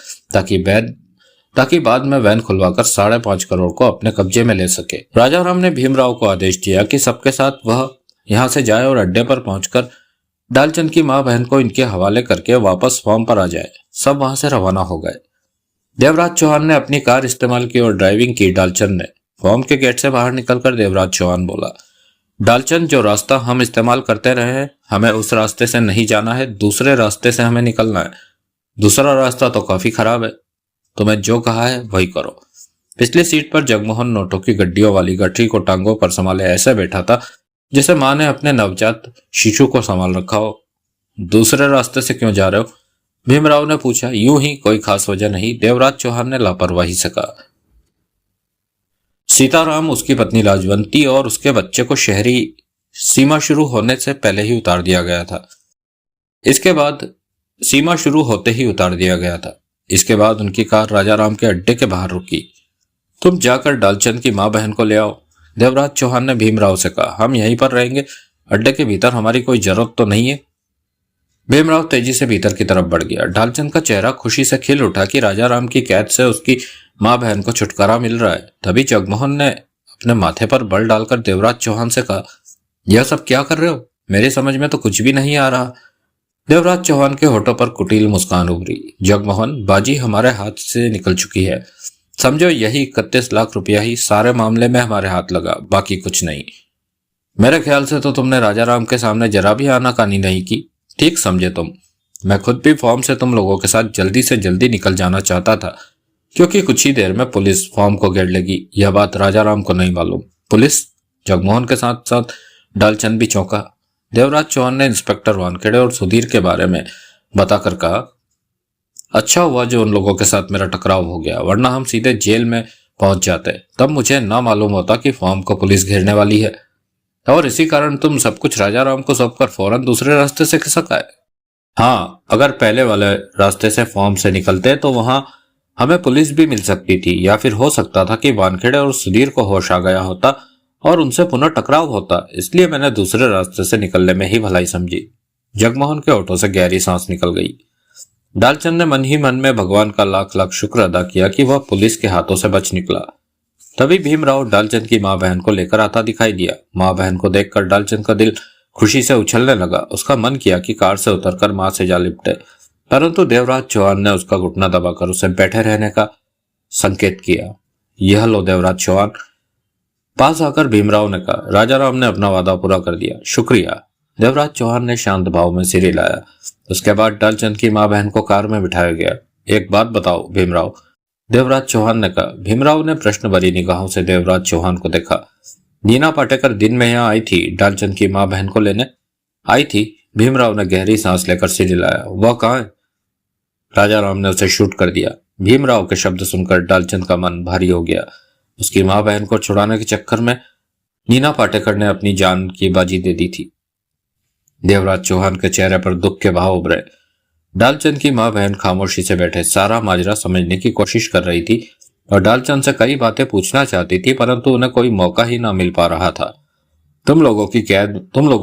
ताकि बाद में वैन खुलवाकर 5.5 करोड़ को अपने कब्जे में ले सके। राजा राम ने भीमराव को आदेश दिया कि सबके साथ वह यहां से जाए और अड्डे पर पहुंचकर डालचंद की मां बहन को इनके हवाले करके वापस फॉर्म पर आ जाए। सब वहां से रवाना हो गए। देवराज चौहान ने अपनी कार इस्तेमाल की और ड्राइविंग की। डालचंद ने फॉर्म के गेट से बाहर निकलकर देवराज चौहान बोला, डालचंद, जो रास्ता हम इस्तेमाल करते रहे हैं, हमें उस रास्ते से नहीं जाना है, दूसरे रास्ते से हमें निकलना है। दूसरा रास्ता तो काफी खराब है, तुम्हें जो कहा है वही करो। पिछली सीट पर जगमोहन नोटों की गड्डियों वाली गठरी को टांगों पर संभाले ऐसे बैठा था जैसे मां ने अपने नवजात शिशु को संभाल रखा हो। दूसरे रास्ते से क्यों जा रहे हो? भीमराव ने पूछा। यूं ही, कोई खास वजह नहीं, देवराज चौहान ने लापरवाही से कहा। सीताराम, उसकी पत्नी लाजवंती और उसके बच्चे को शहरी सीमा शुरू होने से पहले ही उतार दिया गया था। इसके बाद सीमा शुरू होते ही उतार दिया गया था। इसके बाद उनकी कार राजा राम के अड्डे के बाहर रुकी। तुम जाकर डालचंद की मां बहन को ले आओ, देवराज चौहान ने भीमराव से कहा। हम यहीं पर रहेंगे, अड्डे के भीतर हमारी कोई जरूरत तो नहीं है। भीमराव तेजी से भीतर की तरफ बढ़ गया। डालचंद का चेहरा खुशी से खिल उठा कि राजा राम की कैद से उसकी मां बहन को छुटकारा मिल रहा है। तभी जगमोहन ने अपने माथे पर बल डालकर देवराज चौहान से कहा, यह सब क्या कर रहे हो? मेरी समझ में तो कुछ भी नहीं आ रहा। देवराज चौहान के होठों पर कुटिल मुस्कान उभरी। जगमोहन, बाजी हमारे हाथ से निकल चुकी है। समझो यही 31 लाख रुपया ही सारे मामले में हमारे हाथ लगा, बाकी कुछ नहीं। मेरे ख्याल से तो तुमने राजा राम के सामने जरा भी आनाकानी नहीं की। ठीक समझे तुम। मैं खुद भी फॉर्म से तुम लोगों के साथ जल्दी से जल्दी निकल जाना चाहता था, क्योंकि कुछ ही देर में पुलिस फॉर्म को घेर लेगी। यह बात राजा राम को नहीं मालूम। पुलिस? जगमोहन के साथ साथ डालचंद भी चौंका। देवराज चौहान ने इंस्पेक्टर वानखेड़े और सुधीर के बारे में बताकर कहा, अच्छा हुआ जो उन लोगों के साथ मेरा टकराव हो गया, वरना हम सीधे जेल में पहुंच जाते। तब मुझे ना मालूम होता कि फॉर्म को पुलिस घेरने वाली है, और इसी कारण तुम सब कुछ राजा राम को सौंपकर फौरन दूसरे रास्ते से खिसक आए। हाँ, अगर पहले वाले रास्ते से फॉर्म से निकलते तो वहां हमें पुलिस भी मिल सकती थी, या फिर हो सकता था कि वानखेड़े और सुधीर को होश आ गया होता और उनसे पुनः टकराव होता। इसलिए मैंने दूसरे रास्ते से निकलने में ही भलाई समझी। जगमोहन के होठों से गहरी सांस निकल गई। डालचंद ने मन ही मन में भगवान का लाख लाख शुक्र अदा किया कि वह पुलिस के हाथों से बच निकला। तभी भीमराव डालचंद की मां बहन को लेकर आता दिखाई दिया। मां बहन को देखकर डालचंद का दिल खुशी से उछलने लगा। उसका मन किया कि कार से उतरकर मां से जा लिपटे, परंतु देवराज चौहान ने उसका घुटना दबाकर उसे बैठे रहने का संकेत किया। यह लो देवराज चौहान। पास आकर भीमराव ने कहा। राजा राम ने अपना वादा पूरा कर दिया, शुक्रिया। देवराज चौहान ने शांत भाव में सिर हिलाया। उसके बाद डालचंद की मां बहन को कार में बिठाया गया। एक बात बताओ भीमराव, देवराज चौहान ने कहा। भीमराव ने प्रश्न भरी निगाहों से देवराज चौहान को देखा। नीना पाटेकर दिन में यहाँ आई थी डालचंद की मां बहन को लेने? आई थी। भीमराव ने गहरी सांस लेकर सिर हिलाया। वह कहाँ है? राजा राम ने उसे शूट कर दिया। भीमराव के शब्द सुनकर डालचंद का मन भारी हो गया। उसकी मां बहन को छुड़ाने के चक्कर में नीना पाटेकर ने अपनी जान की बाजी दे दी थी। देवराज चौहान के चेहरे पर दुख के भाव उभरे। डालचंद की मां बहन खामोशी से बैठे सारा माजरा समझने की कोशिश कर रही थी और डालचंद से कई बातें पूछना चाहती थी, परंतु उन्हें कोई मौका ही ना मिल पा रहा था। तुम लोगों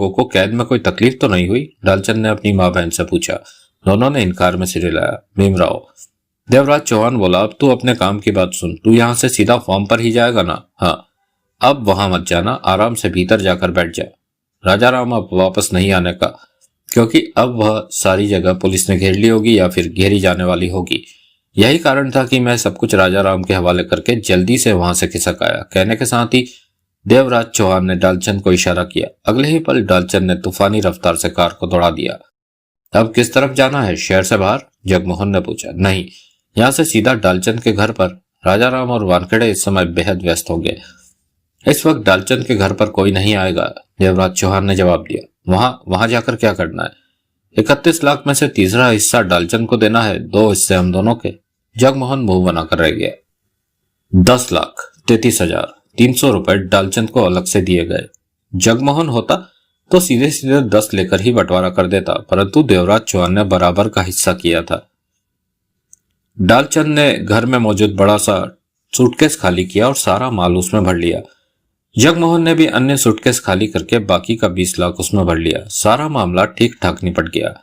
को कैद में कोई तकलीफ तो नहीं हुई? डालचंद ने अपनी मां बहन से पूछा। दोनों ने इनकार में सिर हिलाया। भीमराव। देवराज चौहान बोला, अब तू अपने काम की बात सुन। तू यहां से सीधा फॉर्म पर ही जाएगा ना? हाँ। अब वहां मत जाना, आराम से भीतर जाकर बैठ जा। राजा राम अब वापस नहीं आने का, क्योंकि अब वह सारी जगह पुलिस ने घेर ली होगी या फिर घेरी जाने वाली होगी। यही कारण था कि मैं सब कुछ राजा राम के हवाले करके जल्दी से वहां से खिसक आया। कहने के साथ ही देवराज चौहान ने डालचंद को इशारा किया। अगले ही पल डालचंद ने तूफानी रफ्तार से कार को दौड़ा दिया। अब किस तरफ जाना है? शहर से बाहर? जगमोहन ने पूछा। नहीं, यहाँ से सीधा डालचंद के घर पर। राजा राम और वानखेड़े इस समय बेहद व्यस्त होंगे। इस वक्त डालचंद के घर पर कोई नहीं आएगा, देवराज चौहान ने जवाब दिया। वहां जाकर क्या करना है? 31 लाख में से तीसरा हिस्सा डालचंद को देना है, 2 हिस्से हम दोनों के। जगमोहन मुंह बनाकर रह गया। 10,33,300 रुपए डालचंद को अलग से दिए गए। जगमोहन होता तो सीधे सीधे 10 लेकर ही बंटवारा कर देता, परंतु देवराज चौहान ने बराबर का हिस्सा किया था। डालचंद ने घर में मौजूद बड़ा सा सूटकेस खाली किया और सारा माल उसमें भर लिया। जगमोहन ने भी अन्य सूटकेस खाली करके बाकी का 20 लाख उसमें भर लिया। सारा मामला ठीक ठाक निपट गया।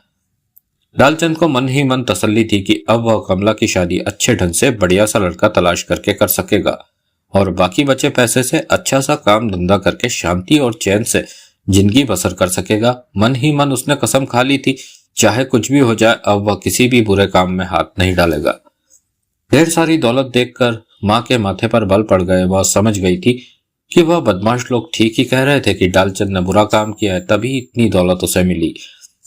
डालचंद को मन ही मन तसल्ली थी कि अब वह कमला की शादी अच्छे ढंग से बढ़िया सा लड़का तलाश करके कर सकेगा और बाकी बचे पैसे से अच्छा सा काम धंधा करके शांति और चैन से जिंदगी बसर कर सकेगा। मन ही मन उसने कसम खा ली थी, चाहे कुछ भी हो जाए अब वह किसी भी बुरे काम में हाथ नहीं डालेगा। ढेर सारी दौलत देखकर माँ के माथे पर बल पड़ गए। वह समझ गई थी कि वह बदमाश लोग ठीक ही कह रहे थे कि डालचंद ने बुरा काम किया है, तभी इतनी दौलत उसे मिली।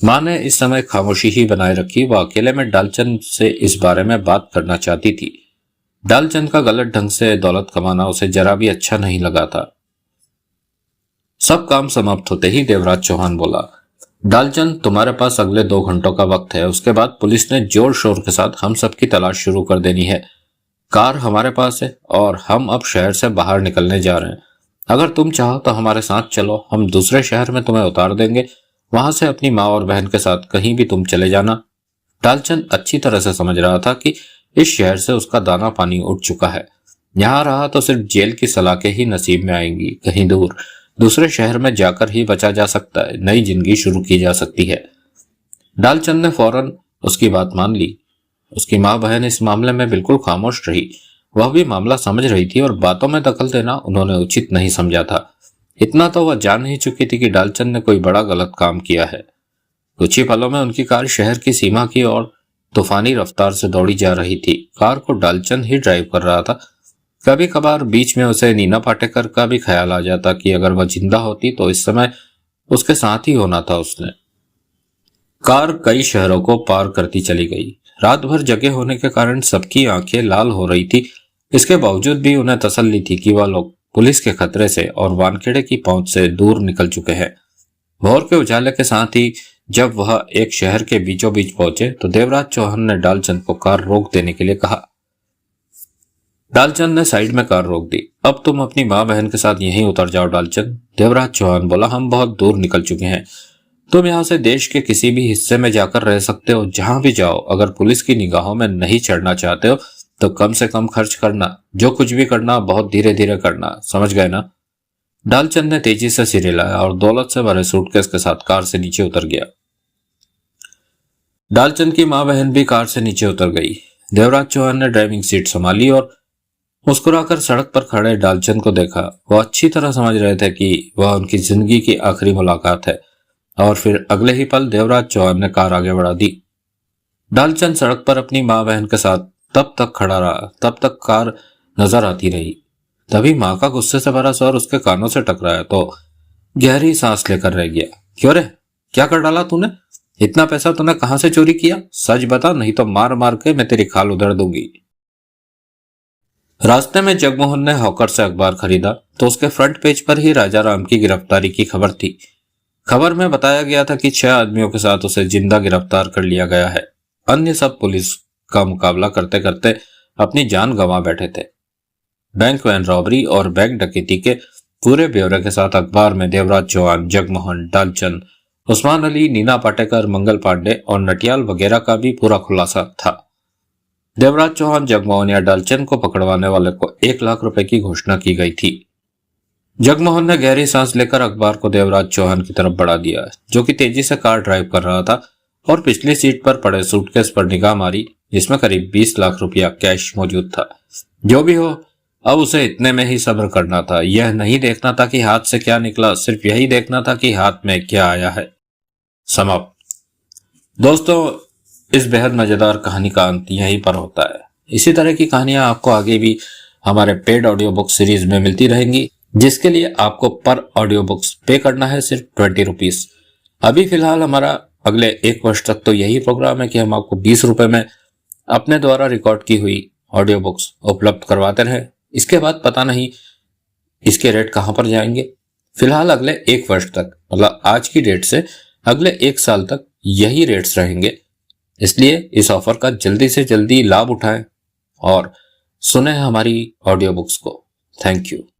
माँ ने इस समय खामोशी ही बनाए रखी। वह अकेले में डालचंद से इस बारे में बात करना चाहती थी। डालचंद का गलत ढंग से दौलत कमाना उसे जरा भी अच्छा नहीं लगा था। सब काम समाप्त होते ही देवराज चौहान बोला, डालचंद तुम्हारे पास अगले 2 घंटों का वक्त है, उसके बाद पुलिस ने जोर शोर के साथ हम सबकी तलाश शुरू कर देनी है। कार हमारे पास है और हम अब शहर से बाहर निकलने जा रहे हैं। अगर तुम चाहो तो हमारे साथ चलो, हम दूसरे शहर में तुम्हें उतार देंगे, वहां से अपनी माँ और बहन के साथ कहीं भी तुम चले जाना। डालचंद अच्छी तरह से समझ रहा था कि इस शहर से उसका दाना पानी उठ चुका है। यहाँ रहा तो सिर्फ जेल की सलाखें ही नसीब में आएंगी। कहीं दूर दूसरे शहर में जाकर ही बचा जा सकता है, नई जिंदगी शुरू की जा सकती है। डालचंद ने फौरन उसकी बात मान ली। उसकी माँ बहन इस मामले में बिल्कुल खामोश रही। वह भी मामला समझ रही थी और बातों में दखल देना उन्होंने उचित नहीं समझा था। इतना तो वह जान ही चुकी थी कि डालचंद ने कोई बड़ा गलत काम किया है। कुछ ही पलों में उनकी कार शहर की सीमा की ओर तूफानी रफ्तार से दौड़ी जा रही थी। कार को डालचंद ही ड्राइव कर रहा था। कभी कभार बीच में उसे नीना पाटेकर का भी ख्याल आ जाता कि अगर वह जिंदा होती तो इस समय उसके साथ ही होना था उसने। कार कई शहरों को पार करती चली गई। रात भर जगे होने के कारण सबकी आंखें लाल हो रही थी। इसके बावजूद भी उन्हें तसल्ली थी कि वह लोग पुलिस के खतरे से और वानखेड़े की पहुंच से दूर निकल चुके हैं। भोर के उजाले के साथ ही जब वह एक शहर के बीचों बीच पहुंचे तो देवराज चौहान ने डालचंद को कार रोक देने के लिए कहा। डालचंद ने साइड में कार रोक दी। अब तुम अपनी माँ बहन के साथ यहीं उतर जाओ डालचंद, देवराज चौहान बोला। हम बहुत दूर निकल चुके हैं। तुम यहाँ से देश के किसी भी हिस्से में जाकर रह सकते हो, जहां भी जाओ। अगर पुलिस की निगाहों में नहीं चढ़ना चाहते हो तो कम से कम खर्च करना। जो कुछ भी करना बहुत धीरे धीरे करना, समझ गए ना? डालचंद ने तेजी से सिर हिलाया और दौलत से भरे सूटकेस के साथ कार से नीचे उतर गया। डालचंद की माँ बहन भी कार से नीचे उतर गई। देवराज चौहान ने ड्राइविंग सीट संभाली और मुस्कुराकर सड़क पर खड़े डालचंद को देखा। वह अच्छी तरह समझ रहे थे कि वह उनकी जिंदगी की आखिरी मुलाकात है। और फिर अगले ही पल देवराज चौहान ने कार आगे बढ़ा दी। डालचंद सड़क पर अपनी माँ बहन के साथ तब तक खड़ा रहा, तब तक कार नजर आती रही। तभी माँ का गुस्से से भरा स्वर उसके कानों से टकराया तो गहरी सांस लेकर रह गया। क्यों रे, क्या कर डाला तूने? इतना पैसा तूने कहां से चोरी किया? सच बता, नहीं तो मार मार के मैं तेरी खाल उधेड़ दूंगी। रास्ते में जगमोहन ने हॉकर से अखबार खरीदा तो उसके फ्रंट पेज पर ही राजा राम की गिरफ्तारी की खबर थी। खबर में बताया गया था कि 6 आदमियों के साथ उसे जिंदा गिरफ्तार कर लिया गया है। अन्य सब पुलिस का मुकाबला करते करते अपनी जान गंवा बैठे थे। बैंक वैन रॉबरी और बैंक डकैती के पूरे ब्यौरे के साथ अखबार में देवराज चौहान, जगमोहन, डालचंद, उस्मान अली, नीना पाटेकर, मंगल पांडे और नटियाल वगैरह का भी पूरा खुलासा था। देवराज चौहान, जगमोहन या डालचंद को पकड़वाने वाले को 1 लाख रुपए की घोषणा की गई थी। जगमोहन ने गहरी सांस लेकर अखबार को देवराज चौहान की तरफ बढ़ा दिया, जो कि तेजी से कार ड्राइव कर रहा था, और पिछली सीट पर पड़े सूटकेस पर निगाह मारी जिसमें करीब 20 लाख रुपया कैश मौजूद था। जो भी हो, अब उसे इतने में ही सब्र करना था। यह नहीं देखना था कि हाथ से क्या निकला, सिर्फ यही देखना था कि हाथ में क्या आया है। समाप्त। दोस्तों, इस बेहद मजेदार कहानी का अंत यहीं पर होता है। इसी तरह की कहानियां आपको आगे भी हमारे पेड ऑडियो बुक सीरीज में मिलती रहेंगी, जिसके लिए आपको पर ऑडियो बुक्स पे करना है सिर्फ 20 रुपीज। अभी फिलहाल हमारा अगले 1 वर्ष तक तो यही प्रोग्राम है कि हम आपको 20 रुपए में अपने द्वारा रिकॉर्ड की हुई ऑडियो बुक्स उपलब्ध करवाते रहे। इसके बाद पता नहीं इसके रेट कहां पर जाएंगे? फिलहाल अगले 1 वर्ष तक, मतलब आज की डेट से अगले 1 साल तक यही रेट्स रहेंगे। इसलिए इस ऑफर का जल्दी से जल्दी लाभ उठाएं और सुने हमारी ऑडियो बुक्स को। Thank you.